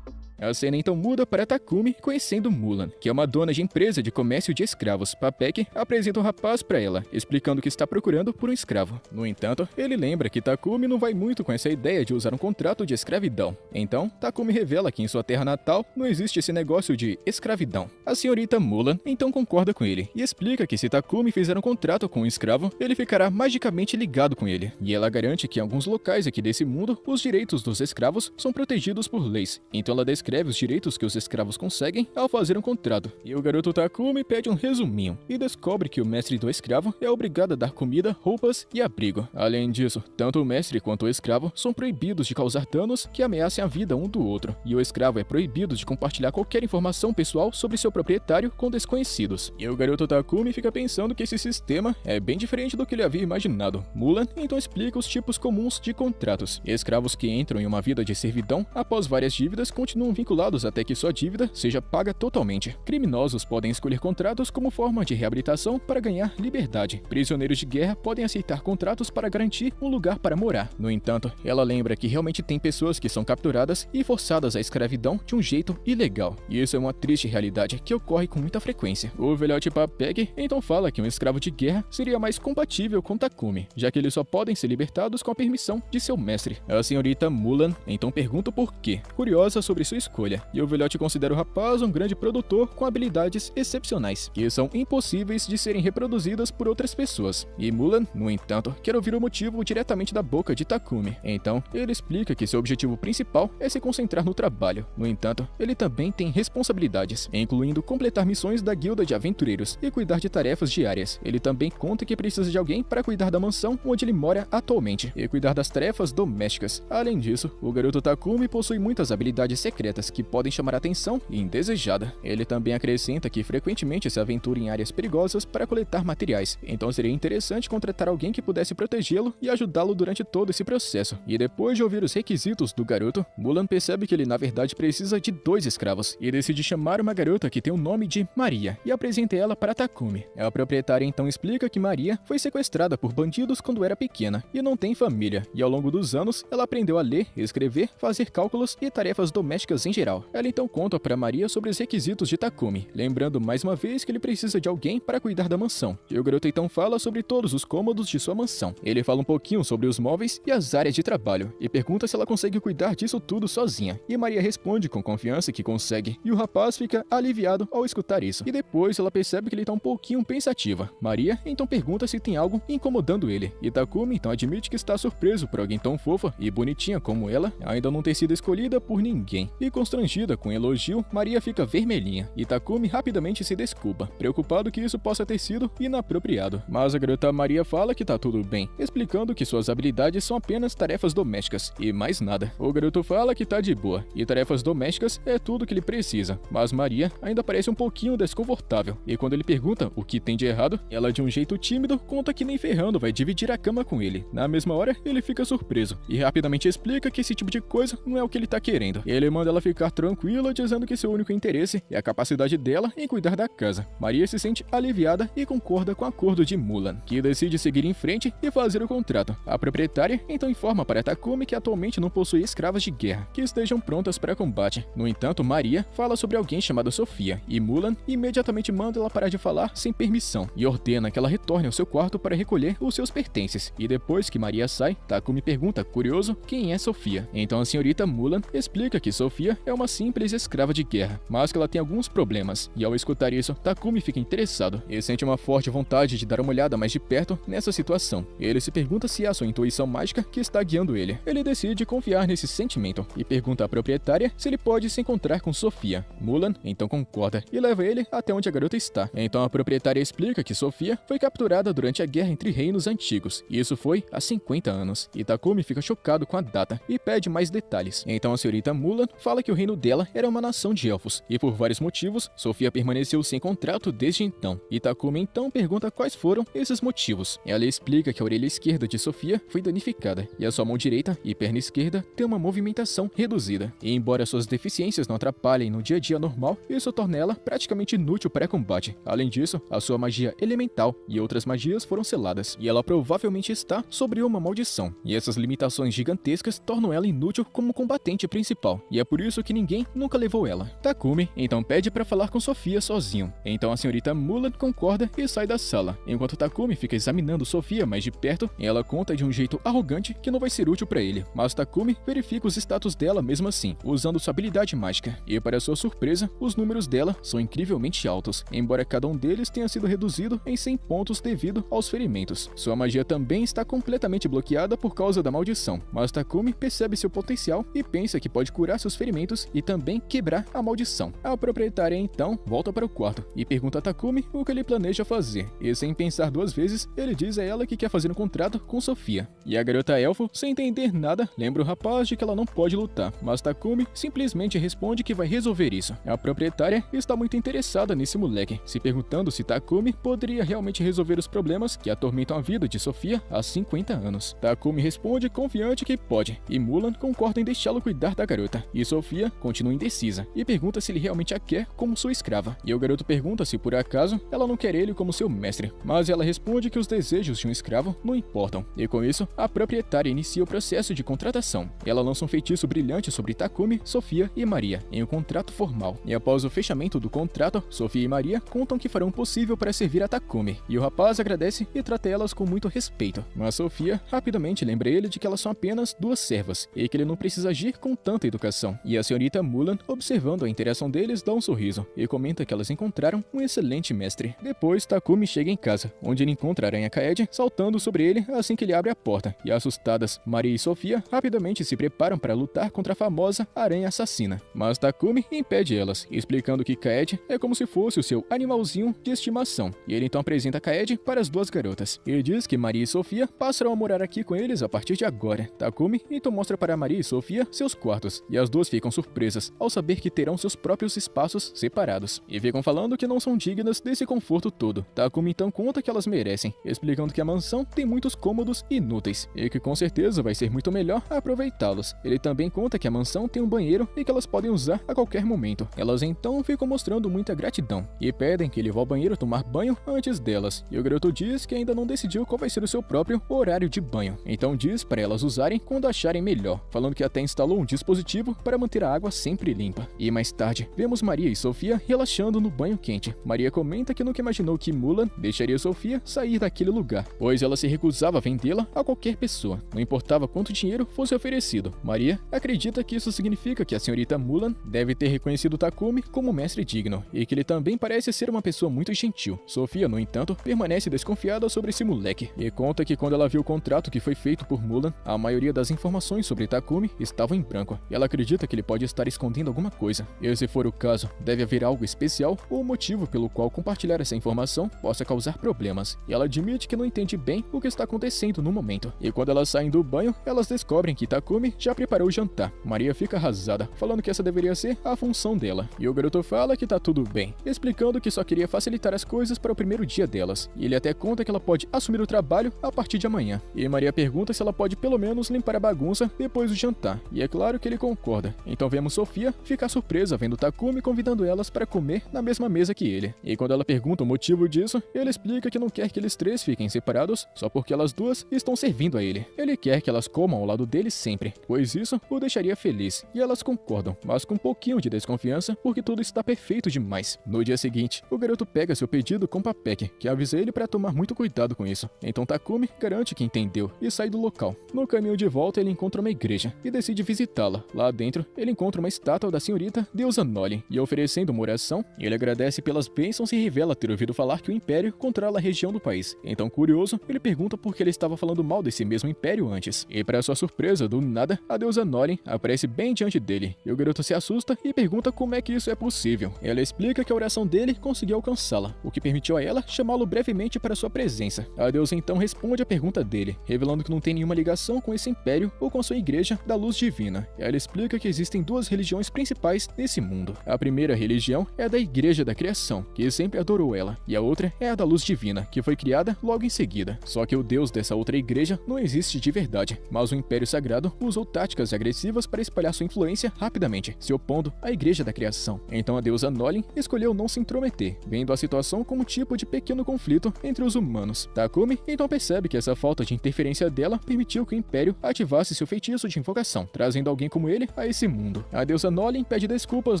A cena então muda para Takumi conhecendo Mulan, que é uma dona de empresa de comércio de escravos. Papek apresenta o rapaz para ela, explicando que está procurando por um escravo. No entanto, ele lembra que Takumi não vai muito com essa ideia de usar um contrato de escravidão. Então, Takumi revela que em sua terra natal não existe esse negócio de escravidão. A senhorita Mulan então concorda com ele e explica que se Takumi fizer um contrato com um escravo, ele ficará magicamente ligado com ele. E ela garante que em alguns locais aqui desse mundo, os direitos dos escravos são protegidos por leis. Então ela descreve os direitos que os escravos conseguem ao fazer um contrato. E o garoto Takumi pede um resuminho e descobre que o mestre do escravo é obrigado a dar comida, roupas e abrigo. Além disso, tanto o mestre quanto o escravo são proibidos de causar danos que ameacem a vida um do outro. E o escravo é proibido de compartilhar qualquer informação pessoal sobre seu proprietário com desconhecidos. E o garoto Takumi fica pensando que esse sistema é bem diferente do que ele havia imaginado. Mulan então explica os tipos comuns de contratos. Escravos que entram em uma vida de servidão após várias dívidas continuam vinculados até que sua dívida seja paga totalmente. Criminosos podem escolher contratos como forma de reabilitação para ganhar liberdade. Prisioneiros de guerra podem aceitar contratos para garantir um lugar para morar. No entanto, ela lembra que realmente tem pessoas que são capturadas e forçadas à escravidão de um jeito ilegal. E isso é uma triste realidade que ocorre com muita frequência. O velhote Papek então fala que um escravo de guerra seria mais compatível com Takumi, já que eles só podem ser libertados com a permissão de seu mestre. A senhorita Mulan então pergunta o porquê, curiosa sobre sua escolha, e o velhote considera o rapaz um grande produtor com habilidades excepcionais, que são impossíveis de serem reproduzidas por outras pessoas. E Mulan, no entanto, quer ouvir o motivo diretamente da boca de Takumi. Então, ele explica que seu objetivo principal é se concentrar no trabalho. No entanto, ele também tem responsabilidades, incluindo completar missões da guilda de aventureiros e cuidar de tarefas diárias. Ele também conta que precisa de alguém para cuidar da mansão onde ele mora atualmente e cuidar das tarefas domésticas. Além disso, o garoto Takumi possui muitas habilidades secretas que podem chamar a atenção e indesejada. Ele também acrescenta que frequentemente se aventura em áreas perigosas para coletar materiais, então seria interessante contratar alguém que pudesse protegê-lo e ajudá-lo durante todo esse processo. E depois de ouvir os requisitos do garoto, Mulan percebe que ele na verdade precisa de 2 escravos e decide chamar uma garota que tem o nome de Maria e apresenta ela para Takumi. A proprietária então explica que Maria foi sequestrada por bandidos quando era pequena e não tem família, e ao longo dos anos ela aprendeu a ler, escrever, fazer cálculos e tarefas domésticas em geral. Ela então conta para Maria sobre os requisitos de Takumi, lembrando mais uma vez que ele precisa de alguém para cuidar da mansão. E o garoto então fala sobre todos os cômodos de sua mansão. Ele fala um pouquinho sobre os móveis e as áreas de trabalho e pergunta se ela consegue cuidar disso tudo sozinha. E Maria responde com confiança que consegue, e o rapaz fica aliviado ao escutar isso. E depois ela percebe que ele tá um pouquinho pensativa. Maria então pergunta se tem algo incomodando ele, e Takumi então admite que está surpreso por alguém tão fofa e bonitinha como ela ainda não ter sido escolhida por ninguém. E constrangida com o elogio, Maria fica vermelhinha e Takumi rapidamente se desculpa, preocupado que isso possa ter sido inapropriado. Mas a garota Maria fala que tá tudo bem, explicando que suas habilidades são apenas tarefas domésticas e mais nada. O garoto fala que tá de boa e tarefas domésticas é tudo que ele precisa, mas Maria ainda parece um pouquinho desconfortável, e quando ele pergunta o que tem de errado, ela de um jeito tímido conta que nem ferrando vai dividir a cama com ele. Na mesma hora, ele fica surpreso e rapidamente explica que esse tipo de coisa não é o que ele tá querendo. Ele manda ela ficar tranquila, dizendo que seu único interesse é a capacidade dela em cuidar da casa. Maria se sente aliviada e concorda com o acordo de Mulan, que decide seguir em frente e fazer o contrato. A proprietária então informa para Takumi que atualmente não possui escravas de guerra que estejam prontas para combate. No entanto, Maria fala sobre alguém chamado Sofia, e Mulan imediatamente manda ela parar de falar sem permissão e ordena que ela retorne ao seu quarto para recolher os seus pertences. E depois que Maria sai, Takumi pergunta, curioso, quem é Sofia. Então a senhorita Mulan explica que Sofia é uma simples escrava de guerra, mas que ela tem alguns problemas. E ao escutar isso, Takumi fica interessado e sente uma forte vontade de dar uma olhada mais de perto nessa situação. Ele se pergunta se é a sua intuição mágica que está guiando ele. Ele decide confiar nesse sentimento e pergunta à proprietária se ele pode se encontrar com Sofia. Mulan então concorda e leva ele até onde a garota está. Então a proprietária explica que Sofia foi capturada durante a guerra entre reinos antigos, e isso foi há 50 anos. E Takumi fica chocado com a data e pede mais detalhes. Então a senhorita Mulan fala que o reino dela era uma nação de elfos, e por vários motivos, Sofia permaneceu sem contrato desde então. E Takumi então pergunta quais foram esses motivos. Ela explica que a orelha esquerda de Sofia foi danificada, e a sua mão direita e perna esquerda tem uma movimentação reduzida. E embora suas deficiências não atrapalhem no dia a dia normal, isso torna ela praticamente inútil para combate. Além disso, a sua magia elemental e outras magias foram seladas, e ela provavelmente está sobre uma maldição. E essas limitações gigantescas tornam ela inútil como combatente principal. E é por isso isso que ninguém nunca levou ela. Takumi então pede para falar com Sofia sozinho. Então a senhorita Mulan concorda e sai da sala. Enquanto Takumi fica examinando Sofia mais de perto, ela conta de um jeito arrogante que não vai ser útil para ele. Mas Takumi verifica os status dela mesmo assim, usando sua habilidade mágica. E para sua surpresa, os números dela são incrivelmente altos, embora cada um deles tenha sido reduzido em 100 pontos devido aos ferimentos. Sua magia também está completamente bloqueada por causa da maldição, mas Takumi percebe seu potencial e pensa que pode curar seus ferimentos e também quebrar a maldição. A proprietária então volta para o quarto e pergunta a Takumi o que ele planeja fazer, e sem pensar duas vezes, ele diz a ela que quer fazer um contrato com Sofia. E a garota elfo, sem entender nada, lembra o rapaz de que ela não pode lutar, mas Takumi simplesmente responde que vai resolver isso. A proprietária está muito interessada nesse moleque, se perguntando se Takumi poderia realmente resolver os problemas que atormentam a vida de Sofia há 50 anos. Takumi responde confiante que pode, e Mulan concorda em deixá-lo cuidar da garota, e Sofia continua indecisa, e pergunta se ele realmente a quer como sua escrava. E o garoto pergunta se por acaso ela não quer ele como seu mestre, mas ela responde que os desejos de um escravo não importam, e com isso, a proprietária inicia o processo de contratação. Ela lança um feitiço brilhante sobre Takumi, Sofia e Maria, em um contrato formal, e após o fechamento do contrato, Sofia e Maria contam que farão o possível para servir a Takumi, e o rapaz agradece e trata elas com muito respeito, mas Sofia rapidamente lembra ele de que elas são apenas duas servas, e que ele não precisa agir com tanta educação. E a senhorita Mulan, observando a interação deles, dá um sorriso, e comenta que elas encontraram um excelente mestre. Depois, Takumi chega em casa, onde ele encontra a aranha Kaede saltando sobre ele assim que ele abre a porta, e assustadas, Maria e Sofia rapidamente se preparam para lutar contra a famosa aranha assassina. Mas Takumi impede elas, explicando que Kaede é como se fosse o seu animalzinho de estimação, e ele então apresenta Kaede para as duas garotas. Ele diz que Maria e Sofia passarão a morar aqui com eles a partir de agora. Takumi então mostra para Maria e Sofia seus quartos, e as duas ficam surpresas ao saber que terão seus próprios espaços separados, e ficam falando que não são dignas desse conforto todo. Takumi então conta que elas merecem, explicando que a mansão tem muitos cômodos inúteis, e que com certeza vai ser muito melhor aproveitá-los. Ele também conta que a mansão tem um banheiro e que elas podem usar a qualquer momento. Elas então ficam mostrando muita gratidão, e pedem que ele vá ao banheiro tomar banho antes delas, e o garoto diz que ainda não decidiu qual vai ser o seu próprio horário de banho, então diz para elas usarem quando acharem melhor, falando que até instalou um dispositivo para manter a água sempre limpa. E mais tarde, vemos Maria e Sofia relaxando no banho quente. Maria comenta que nunca imaginou que Mulan deixaria Sofia sair daquele lugar, pois ela se recusava a vendê-la a qualquer pessoa, não importava quanto dinheiro fosse oferecido. Maria acredita que isso significa que a senhorita Mulan deve ter reconhecido Takumi como mestre digno, e que ele também parece ser uma pessoa muito gentil. Sofia, no entanto, permanece desconfiada sobre esse moleque, e conta que quando ela viu o contrato que foi feito por Mulan, a maioria das informações sobre Takumi estavam em branco, e ela acredita que ele pode estar escondendo alguma coisa. E se for o caso, deve haver algo especial ou motivo pelo qual compartilhar essa informação possa causar problemas, e ela admite que não entende bem o que está acontecendo no momento. E quando elas saem do banho, elas descobrem que Takumi já preparou o jantar. Maria fica arrasada, falando que essa deveria ser a função dela, e o garoto fala que tá tudo bem, explicando que só queria facilitar as coisas para o primeiro dia delas, e ele até conta que ela pode assumir o trabalho a partir de amanhã. E Maria pergunta se ela pode pelo menos limpar a bagunça depois do jantar, e é claro que ele concorda. Então vemos Sofia ficar surpresa vendo Takumi convidando elas para comer na mesma mesa que ele, e quando ela pergunta o motivo disso, ele explica que não quer que eles três fiquem separados só porque elas duas estão servindo a ele. Ele quer que elas comam ao lado dele sempre, pois isso o deixaria feliz, e elas concordam, mas com um pouquinho de desconfiança porque tudo está perfeito demais. No dia seguinte, o garoto pega seu pedido com Papek, que avisa ele para tomar muito cuidado com isso. Então Takumi garante que entendeu e sai do local. No caminho de volta, ele encontra uma igreja e decide visitá-la. Lá dentro, ele encontra uma estátua da senhorita deusa Nolin, e oferecendo uma oração, ele agradece pelas bênçãos e revela ter ouvido falar que o Império controla a região do país. Então, curioso, ele pergunta por que ele estava falando mal desse mesmo Império antes. E para sua surpresa, do nada, a deusa Nolin aparece bem diante dele, e o garoto se assusta e pergunta como é que isso é possível. Ela explica que a oração dele conseguiu alcançá-la, o que permitiu a ela chamá-lo brevemente para sua presença. A deusa então responde a pergunta dele, revelando que não tem nenhuma ligação com esse império ou com sua igreja da luz divina. Ela explica que existem duas religiões principais nesse mundo. A primeira religião é a da Igreja da Criação, que sempre adorou ela, e a outra é a da luz divina, que foi criada logo em seguida. Só que o deus dessa outra igreja não existe de verdade, mas o Império Sagrado usou táticas agressivas para espalhar sua influência rapidamente, se opondo à Igreja da Criação. Então a deusa Nolin escolheu não se intrometer, vendo a situação como um tipo de pequeno conflito entre os humanos. Takumi então percebe que essa falta de interferência dela permitiu que o Império ativasse seu feitiço de invocação, trazendo alguém como ele a esse mundo. A deusa Nolin pede desculpas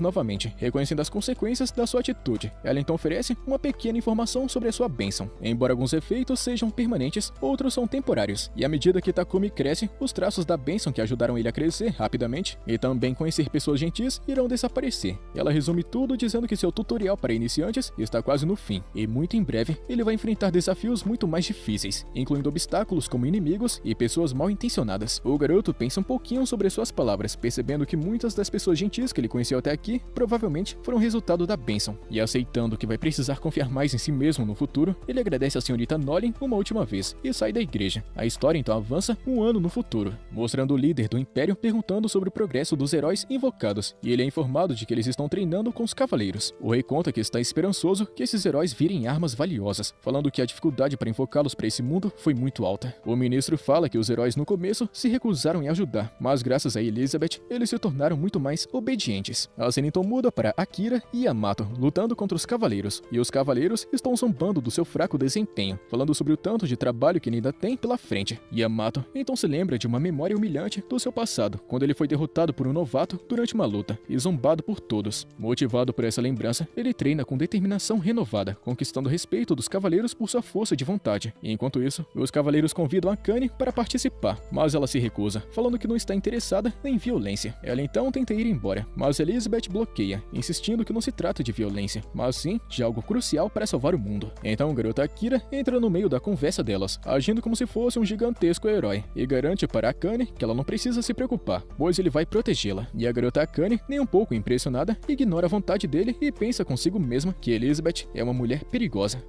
novamente, reconhecendo as consequências da sua atitude. Ela então oferece uma pequena informação sobre a sua bênção. Embora alguns efeitos sejam permanentes, outros são temporários, e à medida que Takumi cresce, os traços da bênção que ajudaram ele a crescer rapidamente e também conhecer pessoas gentis irão desaparecer. Ela resume tudo dizendo que seu tutorial para iniciantes está quase no fim, e muito em breve ele vai enfrentar desafios muito mais difíceis, incluindo obstáculos como inimigos e pessoas mal intencionadas. O garoto pensa um pouquinho sobre suas palavras, percebendo que muitas das pessoas gentis que ele conheceu até aqui provavelmente foram resultado da bênção, e aceitando que vai precisar confiar mais em si mesmo no futuro, ele agradece a senhorita Nolin uma última vez e sai da igreja. A história então avança um ano no futuro, mostrando o líder do Império perguntando sobre o progresso dos heróis invocados, e ele é informado de que eles estão treinando com os cavaleiros. O rei conta que está esperançoso que esses heróis virem armas valiosas, falando que a dificuldade para invocá-los para esse mundo foi muito alta. O ministro fala que os heróis no começo se recusaram em ajudar, mas graças a Elizabeth, eles se tornaram muito mais obedientes. A cena então muda para Akira e Yamato lutando contra os cavaleiros, e os cavaleiros estão zombando do seu fraco desempenho, falando sobre o tanto de trabalho que ele ainda tem pela frente. Yamato então se lembra de uma memória humilhante do seu passado, quando ele foi derrotado por um novato durante uma luta e zombado por todos. Motivado por essa lembrança, ele treina com determinação renovada, conquistando o respeito dos cavaleiros por sua força de vontade. E enquanto isso, os cavaleiros convidam a Akane para participar, mas ela se recusa, falando que não está interessada em violência. Ela então tenta ir embora, mas Elizabeth bloqueia, insistindo que não se trata de violência, mas sim de algo crucial para salvar o mundo. Então o garoto Akira entra no meio da conversa delas, agindo como se fosse um gigantesco herói, e garante para Akane que ela não precisa se preocupar, pois ele vai protegê-la. E a garota Akane, nem um pouco impressionada, ignora a vontade dele e pensa consigo mesma que Elizabeth é uma mulher perigosa.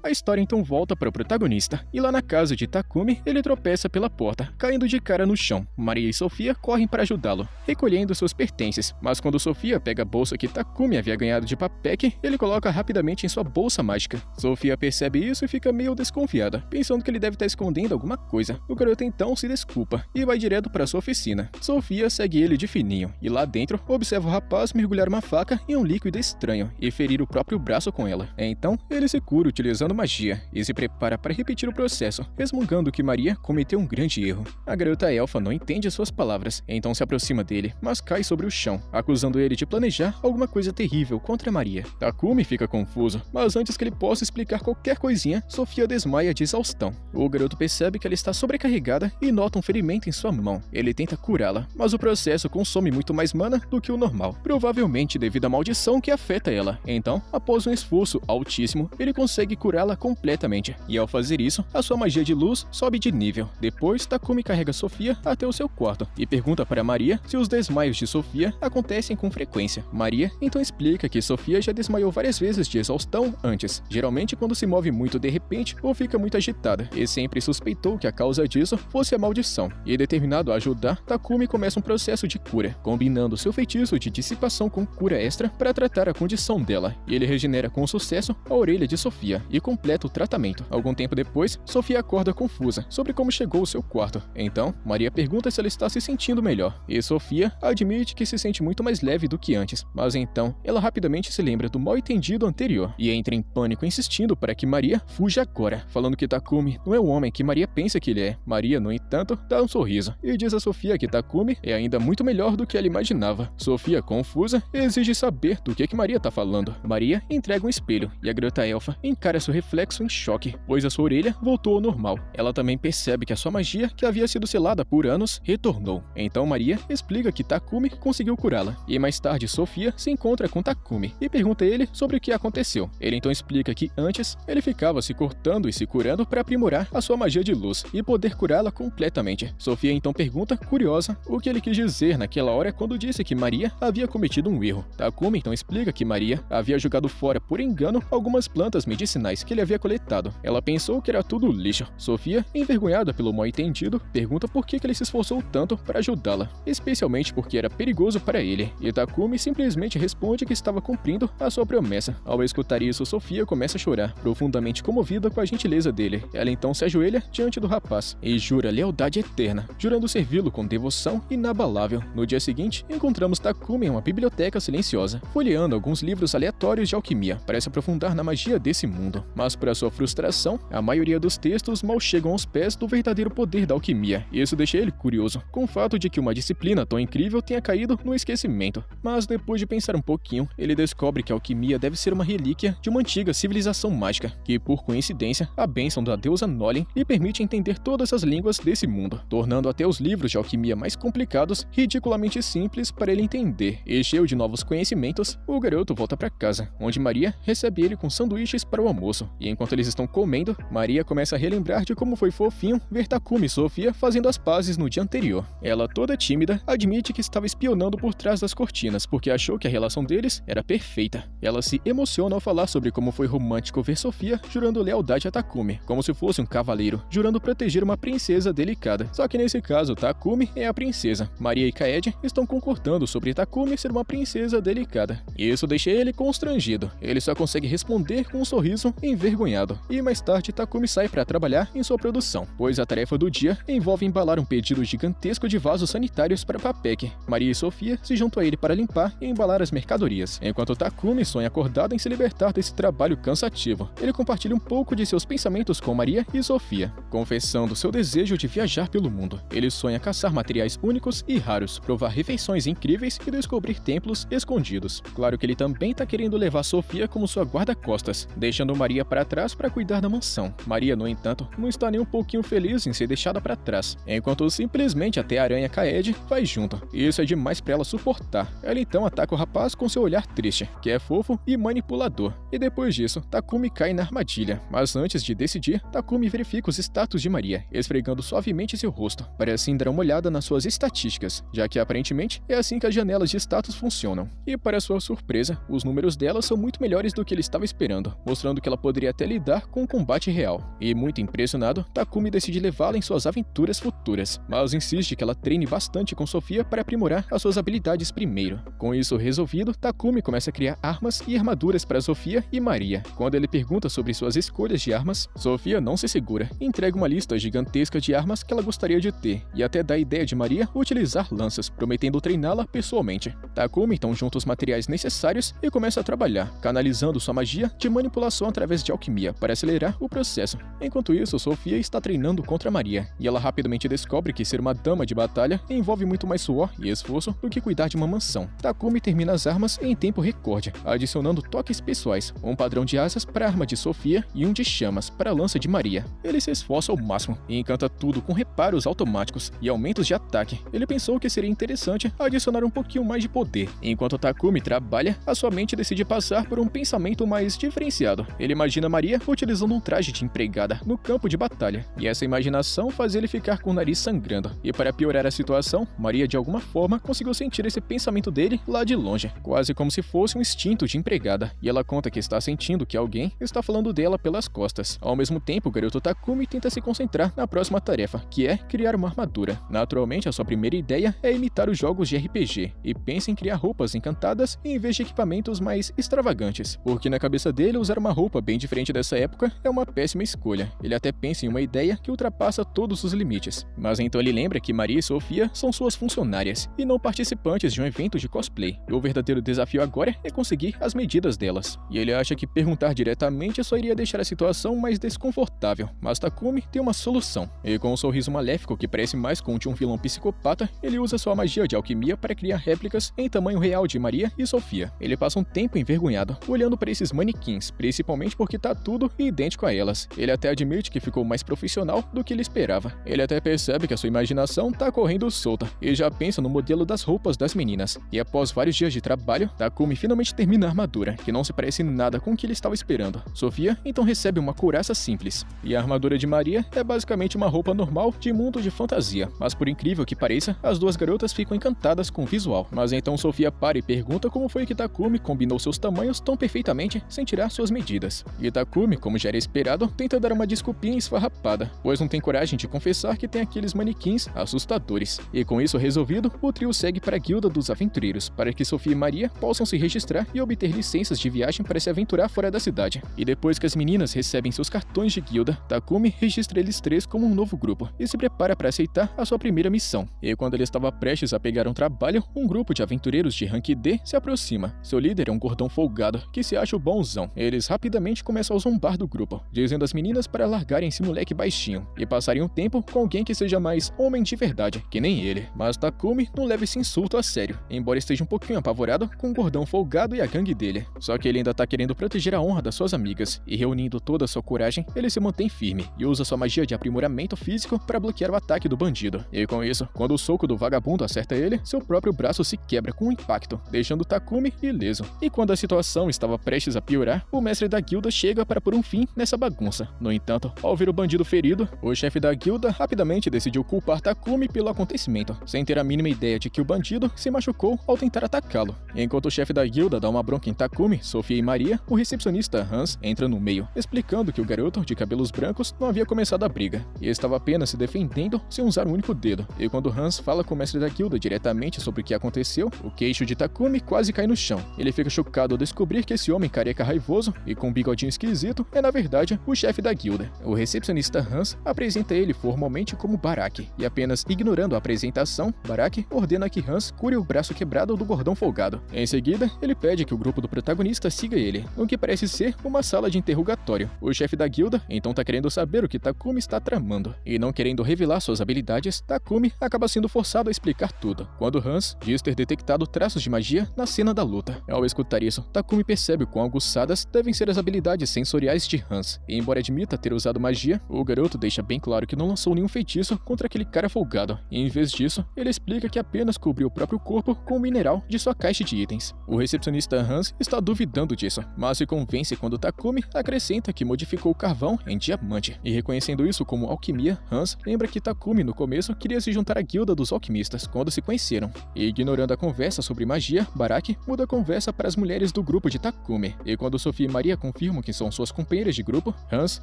A história então volta para o protagonista, e lá na casa de Takumi, ele tropeça pela porta, caindo de cara no chão. Maria e Sofia correm para ajudá-lo, recolhendo seus pertences, mas quando Sofia pega a bolsa que Takumi havia ganhado de Papek, ele coloca rapidamente em sua bolsa mágica. Sofia percebe isso e fica meio desconfiada, pensando que ele deve estar escondendo alguma coisa. O garoto então se desculpa e vai direto para sua oficina. Sofia segue ele de fininho, e lá dentro observa o rapaz mergulhar uma faca em um líquido estranho e ferir o próprio braço com ela. Então, ele se cura utilizando magia e se prepara para repetir o processo, resmungando que Maria cometeu um grande erro. A garota elfa não entende suas palavras, então se aproxima dele, mas cai sobre o chão, acusando ele de planejar alguma coisa terrível contra Maria. Takumi fica confuso, mas antes que ele possa explicar qualquer coisinha, Sofia desmaia de exaustão. O garoto percebe que ela está sobrecarregada e nota um ferimento em sua mão. Ele tenta curá-la, mas o processo consome muito mais mana do que o normal, provavelmente devido à maldição que afeta ela. Então, após um esforço altíssimo, ele consegue curá-la completamente, e ao fazer isso, a sua magia de luz sobe de nível. Depois, Takumi carrega Sofia até o seu quarto e pergunta para Maria se os desmaios de Sofia acontecem com frequência. Maria então explica que Sofia já desmaiou várias vezes de exaustão antes, geralmente quando se move muito de repente ou fica muito agitada, e sempre suspeitou que a causa disso fosse a maldição. E determinado a ajudar, Takumi começa um processo de cura, combinando seu feitiço de dissipação com cura extra para tratar a condição dela, e ele regenera com sucesso a orelha de Sofia e completa o tratamento. Algum tempo depois, Sofia acorda confusa sobre como chegou ao seu quarto. Então, Maria pergunta se ela está se sentindo melhor, e Sofia admite que se sente muito mais leve do que antes, mas então ela rapidamente se lembra do mal-entendido anterior e entra em pânico, insistindo para que Maria fuja agora, falando que Takumi não é o homem que Maria pensa que ele é. Maria, no entanto, dá um sorriso e diz a Sofia que Takumi é ainda muito melhor do que ela imaginava. Sofia, confusa, exige saber do que Maria está falando. Maria entrega um espelho e a garota elfa encara seu reflexo em choque, pois a sua orelha voltou ao normal. Ela também percebe que a sua magia, que havia sido selada por anos, retornou. Então Maria explica que Takumi conseguiu curá-la, e mais tarde Sofia se encontra com Takumi e pergunta a ele sobre o que aconteceu. Ele então explica que antes ele ficava se cortando e se curando para aprimorar a sua magia de luz e poder curá-la completamente. Sofia então pergunta, curiosa, o que ele quis dizer naquela hora quando disse que Maria havia cometido um erro. Takumi então explica que Maria havia jogado fora por engano algumas plantas medicinais que ele havia coletado. Ela pensou que era tudo lixo. Sofia, envergonhada pelo mal-entendido, pergunta por que ele se esforçou tanto para ajudá-la, especialmente porque era perigoso para ele, e Takumi simplesmente responde que estava cumprindo a sua promessa. Ao escutar isso, Sofia começa a chorar, profundamente comovida com a gentileza dele. Ela então se ajoelha diante do rapaz e jura lealdade eterna, jurando servi-lo com devoção inabalável. No dia seguinte, encontramos Takumi em uma biblioteca silenciosa, folheando alguns livros aleatórios de alquimia para se aprofundar na magia desse mundo. mas para sua frustração, a maioria dos textos mal chegam aos pés do verdadeiro poder da alquimia. Isso deixa ele curioso, com o fato de que uma disciplina tão incrível tenha caído no esquecimento. Mas depois de pensar um pouquinho, ele descobre que a alquimia deve ser uma relíquia de uma antiga civilização mágica, que por coincidência, a bênção da deusa Nolin lhe permite entender todas as línguas desse mundo, tornando até os livros de alquimia mais complicados ridiculamente simples para ele entender. E cheio de novos conhecimentos, o garoto volta para casa, onde Maria recebe ele com sanduíches para o almoço. E enquanto eles estão comendo, Maria começa a relembrar de como foi fofinho ver Takumi e Sofia fazendo as pazes no dia anterior. Ela, toda tímida, admite que estava espionando por trás das cortinas, porque achou que a relação deles era perfeita. Ela se emociona ao falar sobre como foi romântico ver Sofia jurando lealdade a Takumi, como se fosse um cavaleiro, jurando proteger uma princesa delicada. Só que nesse caso, Takumi é a princesa. Maria e Kaede estão concordando sobre Takumi ser uma princesa delicada. Isso deixa ele constrangido. Ele só consegue responder com um sorriso envergonhado. E mais tarde, Takumi sai para trabalhar em sua produção, pois a tarefa do dia envolve embalar um pedido gigantesco de vasos sanitários para Papek. Maria e Sofia se juntam a ele para limpar e embalar as mercadorias, enquanto Takumi sonha acordado em se libertar desse trabalho cansativo. Ele compartilha um pouco de seus pensamentos com Maria e Sofia, confessando seu desejo de viajar pelo mundo. Ele sonha caçar materiais únicos e raros, provar refeições incríveis e descobrir templos escondidos. Claro que ele também está querendo levar Sofia como sua guarda-costas, deixando Maria para trás para cuidar da mansão. Maria, no entanto, não está nem um pouquinho feliz em ser deixada para trás, enquanto simplesmente até a aranha Kaede vai junto. Isso é demais para ela suportar. Ela então ataca o rapaz com seu olhar triste, que é fofo e manipulador. E depois disso, Takumi cai na armadilha. Mas antes de decidir, Takumi verifica os status de Maria, esfregando suavemente seu rosto, para assim dar uma olhada nas suas estatísticas, já que aparentemente é assim que as janelas de status funcionam. E para sua surpresa, os números dela são muito melhores do que ele estava esperando, mostrando que ela poderia até lidar com o combate real. E muito impressionado, Takumi decide levá-la em suas aventuras futuras, mas insiste que ela treine bastante com Sofia para aprimorar as suas habilidades primeiro. Com isso resolvido, Takumi começa a criar armas e armaduras para Sofia e Maria. Quando ele pergunta sobre suas escolhas de armas, Sofia não se segura e entrega uma lista gigantesca de armas que ela gostaria de ter, e até dá a ideia de Maria utilizar lanças, prometendo treiná-la pessoalmente. Takumi então junta os materiais necessários e começa a trabalhar, canalizando sua magia de manipulação através de alquimia para acelerar o processo. Enquanto isso, Sofia está treinando contra Maria, e ela rapidamente descobre que ser uma dama de batalha envolve muito mais suor e esforço do que cuidar de uma mansão. Takumi termina as armas em tempo recorde, adicionando toques pessoais, um padrão de asas para a arma de Sofia e um de chamas para a lança de Maria. Ele se esforça ao máximo e encanta tudo com reparos automáticos e aumentos de ataque. Ele pensou que seria interessante adicionar um pouquinho mais de poder. Enquanto Takumi trabalha, a sua mente decide passar por um pensamento mais diferenciado. Ele imagina Maria utilizando um traje de empregada no campo de batalha, e essa imaginação faz ele ficar com o nariz sangrando. E para piorar a situação, Maria de alguma forma conseguiu sentir esse pensamento dele lá de longe, quase como se fosse um instinto de empregada, e ela conta que está sentindo que alguém está falando dela pelas costas. Ao mesmo tempo, o garoto Takumi tenta se concentrar na próxima tarefa, que é criar uma armadura. Naturalmente, a sua primeira ideia é imitar os jogos de RPG, e pensa em criar roupas encantadas em vez de equipamentos mais extravagantes, porque na cabeça dele usar uma roupa bem diferente dessa época é uma péssima escolha. Ele até pensa em uma ideia que ultrapassa todos os limites, mas então ele lembra que Maria e Sofia são suas funcionárias e não participantes de um evento de cosplay, e o verdadeiro desafio agora é conseguir as medidas delas. E ele acha que perguntar diretamente só iria deixar a situação mais desconfortável, mas Takumi tem uma solução. E com um sorriso maléfico que parece mais com o de um vilão psicopata, ele usa sua magia de alquimia para criar réplicas em tamanho real de Maria e Sofia. Ele passa um tempo envergonhado, olhando para esses manequins, principalmente porque tá tudo idêntico a elas. Ele até admite que ficou mais profissional do que ele esperava. Ele até percebe que a sua imaginação tá correndo solta, e já pensa no modelo das roupas das meninas. E após vários dias de trabalho, Takumi finalmente termina a armadura, que não se parece nada com o que ele estava esperando. Sofia então recebe uma couraça simples, e a armadura de Maria é basicamente uma roupa normal de mundo de fantasia. Mas por incrível que pareça, as duas garotas ficam encantadas com o visual. Mas então Sofia para e pergunta como foi que Takumi combinou seus tamanhos tão perfeitamente sem tirar suas medidas. E Takumi, como já era esperado, tenta dar uma desculpinha esfarrapada, pois não tem coragem de confessar que tem aqueles manequins assustadores. E com isso resolvido, o trio segue para a Guilda dos Aventureiros, para que Sofia e Maria possam se registrar e obter licenças de viagem para se aventurar fora da cidade. E depois que as meninas recebem seus cartões de guilda, Takumi registra eles três como um novo grupo e se prepara para aceitar a sua primeira missão. E quando ele estava prestes a pegar um trabalho, um grupo de aventureiros de rank D se aproxima. Seu líder é um gordão folgado que se acha o bonzão. Eles rapidamente começa a zombar do grupo, dizendo às meninas para largarem esse moleque baixinho e passarem um tempo com alguém que seja mais homem de verdade, que nem ele. Mas Takumi não leva esse insulto a sério, embora esteja um pouquinho apavorado com o gordão folgado e a gangue dele. Só que ele ainda tá querendo proteger a honra das suas amigas, e reunindo toda a sua coragem, ele se mantém firme e usa sua magia de aprimoramento físico para bloquear o ataque do bandido. E com isso, quando o soco do vagabundo acerta ele, seu próprio braço se quebra com um impacto, deixando Takumi ileso. E quando a situação estava prestes a piorar, o mestre da guilda chega para pôr um fim nessa bagunça. No entanto, ao ver o bandido ferido, o chefe da guilda rapidamente decidiu culpar Takumi pelo acontecimento, sem ter a mínima ideia de que o bandido se machucou ao tentar atacá-lo. Enquanto o chefe da guilda dá uma bronca em Takumi, Sofia e Maria, o recepcionista Hans entra no meio, explicando que o garoto de cabelos brancos não havia começado a briga, e estava apenas se defendendo sem usar um único dedo. E quando Hans fala com o mestre da guilda diretamente sobre o que aconteceu, o queixo de Takumi quase cai no chão. Ele fica chocado ao descobrir que esse homem careca raivoso e com um bigodinho esquisito é na verdade o chefe da guilda. O recepcionista Hans apresenta ele formalmente como Baraki, e apenas ignorando a apresentação, Baraki ordena que Hans cure o braço quebrado do gordão folgado. Em seguida, ele pede que o grupo do protagonista siga ele, no que parece ser uma sala de interrogatório. O chefe da guilda então tá querendo saber o que Takumi está tramando, e não querendo revelar suas habilidades, Takumi acaba sendo forçado a explicar tudo, quando Hans diz ter detectado traços de magia na cena da luta. Ao escutar isso, Takumi percebe quão aguçadas devem ser as habilidades sensoriais de Hans, e embora admita ter usado magia, o garoto deixa bem claro que não lançou nenhum feitiço contra aquele cara folgado, e em vez disso, ele explica que apenas cobriu o próprio corpo com o mineral de sua caixa de itens. O recepcionista Hans está duvidando disso, mas se convence quando Takumi acrescenta que modificou o carvão em diamante, e reconhecendo isso como alquimia, Hans lembra que Takumi no começo queria se juntar à guilda dos alquimistas quando se conheceram. E ignorando a conversa sobre magia, Baraki muda a conversa para as mulheres do grupo de Takumi, e quando Sofia e Maria confirmam que são suas companheiras de grupo, Hans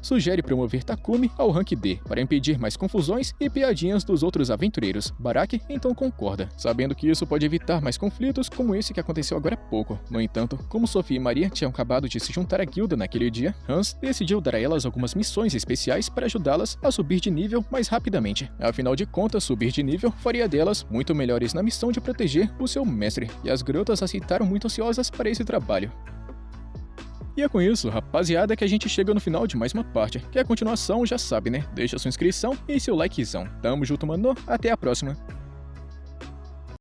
sugere promover Takumi ao rank D, para impedir mais confusões e piadinhas dos outros aventureiros. Baraki então concorda, sabendo que isso pode evitar mais conflitos como esse que aconteceu agora há pouco. No entanto, como Sofia e Maria tinham acabado de se juntar à guilda naquele dia, Hans decidiu dar a elas algumas missões especiais para ajudá-las a subir de nível mais rapidamente. Afinal de contas, subir de nível faria delas muito melhores na missão de proteger o seu mestre, e as garotas aceitaram muito ansiosas para esse trabalho. E é com isso, rapaziada, que a gente chega no final de mais uma parte, que a continuação já sabe, né? Deixa sua inscrição e seu likezão. Tamo junto, mano. Até a próxima.